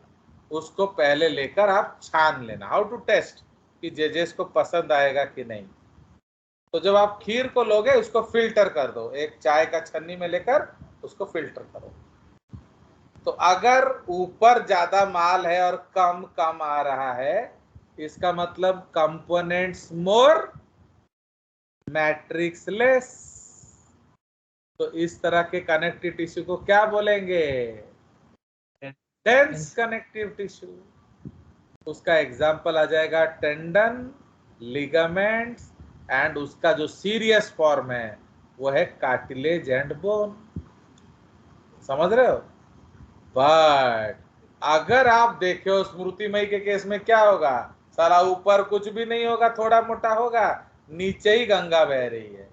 उसको पहले लेकर आप छान लेना, हाउ टू टेस्ट कि जजेस को पसंद आएगा कि नहीं। तो जब आप खीर को लोगे उसको फिल्टर कर दो, एक चाय का छन्नी में लेकर उसको फिल्टर करो। तो अगर ऊपर ज्यादा माल है और कम कम आ रहा है, इसका मतलब कंपोनेंट्स मोर मैट्रिक्स लेस। तो इस तरह के कनेक्टिव टिश्यू को क्या बोलेंगे? Dense connective tissue. उसका एग्जाम्पल आ जाएगा टेंडन, लिगामेंट्स एंड उसका जो सीरियस फॉर्म है वो है कार्टिलेज एंड बोन। समझ रहे हो? बट अगर आप देखो स्मृतिमयी के केस में क्या होगा, सारा ऊपर कुछ भी नहीं होगा, थोड़ा मोटा होगा, नीचे ही गंगा बह रही है।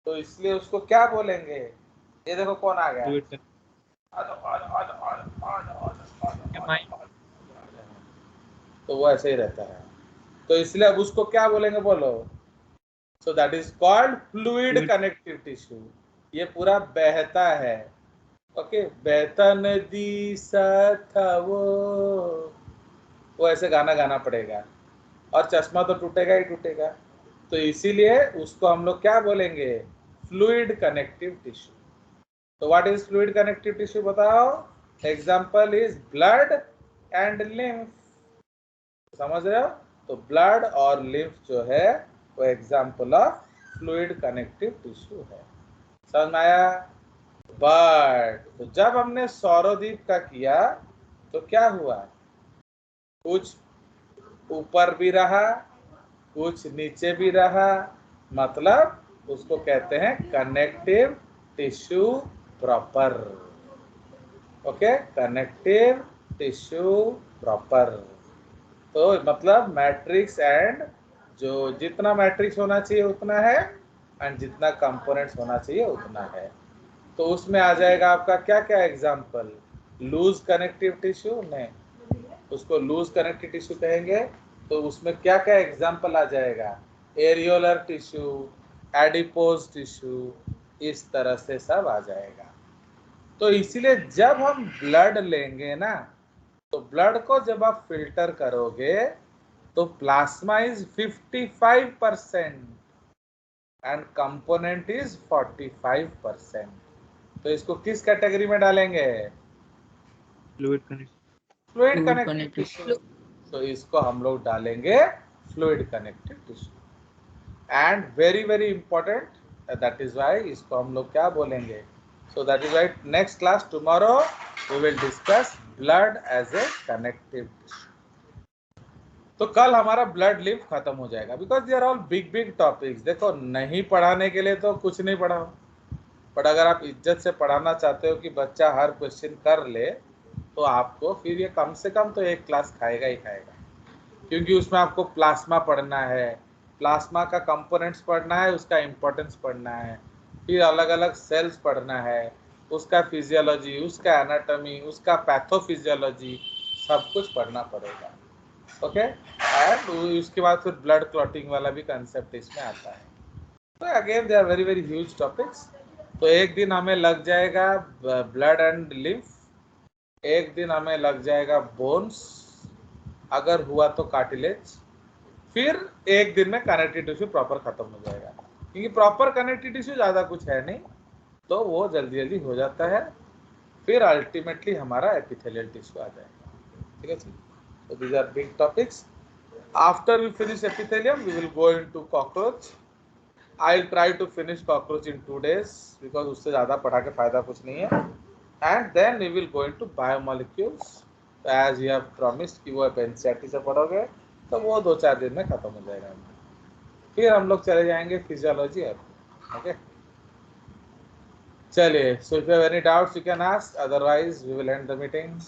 तो इसलिए उसको क्या बोलेंगे? ये देखो कौन आ गया। तो वो ऐसे ही रहता है। तो इसलिए अब उसको क्या बोलेंगे बोलो? सो that is called fluid connective tissue. ये पूरा बहता है। ओके, बहता नदी सा था वो ऐसे गाना गाना पड़ेगा और चश्मा तो टूटेगा ही टूटेगा। तो इसीलिए उसको हम लोग क्या बोलेंगे? Fluid connective tissue. तो what is fluid connective tissue बताओ? Example is blood and lymph. समझ रहे हो? तो ब्लड और लिम्फ जो है वो example of fluid connective tissue है। समझ में आया? बट तो जब हमने सौरदीप का किया तो क्या हुआ? कुछ ऊपर भी रहा, कुछ नीचे भी रहा, मतलब उसको कहते हैं connective tissue proper. Okay, connective tissue proper. तो मतलब मैट्रिक्स एंड जो जितना मैट्रिक्स होना चाहिए उतना है एंड जितना कंपोनेंट्स होना चाहिए उतना है। तो उसमें आ जाएगा आपका क्या क्या एग्जाम्पल? लूज कनेक्टिव टिश्यू नहीं, उसको लूज कनेक्टिव टिश्यू कहेंगे। तो उसमें क्या क्या एग्जाम्पल आ जाएगा? एरियोलर टिश्यू, एडिपोज टिश्यू, इस तरह से सब आ जाएगा। तो इसीलिए जब हम ब्लड लेंगे ना, तो ब्लड को जब आप फिल्टर करोगे तो plasma is 55% and component is 45%। तो इसको किस कैटेगरी में डालेंगे? Fluid connective tissue. तो इसको हम लोग डालेंगे fluid connective tissue. And very very important, that is why इसको हम लोग क्या बोलेंगे? So that is why next class tomorrow we will discuss blood as a connective tissue. तो कल हमारा ब्लड लिम्फ खत्म हो जाएगा, because they are all big big topics. देखो नहीं पढ़ाने के लिए तो कुछ नहीं पढ़ाओ, बट अगर आप इज्जत से पढ़ाना चाहते हो कि बच्चा हर क्वेश्चन कर ले, तो आपको फिर ये कम से कम तो एक क्लास खाएगा ही खाएगा। क्योंकि उसमें आपको प्लाज्मा पढ़ना है, प्लाज्मा का कंपोनेंट्स पढ़ना है, उसका इम्पोर्टेंस पढ़ना है, फिर अलग अलग सेल्स पढ़ना है, उसका फिजियोलॉजी, उसका एनाटॉमी, उसका पैथोफिजियोलॉजी, सब कुछ पढ़ना पड़ेगा। ओके, एंड उसके बाद फिर ब्लड क्लॉटिंग वाला भी कंसेप्ट इसमें आता है। तो again they are very very huge topics, तो एक दिन हमें लग जाएगा ब्लड एंड लिम्फ, एक दिन हमें लग जाएगा बोन्स, अगर हुआ तो कार्टिलेज, फिर एक दिन में कनेक्टिव टिश्यू प्रॉपर खत्म हो जाएगा, क्योंकि प्रॉपर कनेक्टिव टिश्यू ज्यादा कुछ है नहीं, तो वो जल्दी जल्दी हो जाता है, फिर अल्टीमेटली हमारा एपिथेलियल टिश्यू आ जाएगा। ठीक है जी, so these are big topics. After we finish epithelium, we will go into cockroach. I'll try to finish cockroach in 2 days because उससे ज़्यादा पढ़ा के फायदा कुछ नहीं है। And then we will go into biomolecules. As you have promised कि वो NCERT से पढ़ोगे, तो वो 2-4 दिन में खत्म हो जाएगा। फिर हम लोग चले जाएंगे फिजियोलॉजी। ओके, चलिए, so if you have any doubts you can ask, otherwise we will end the meeting.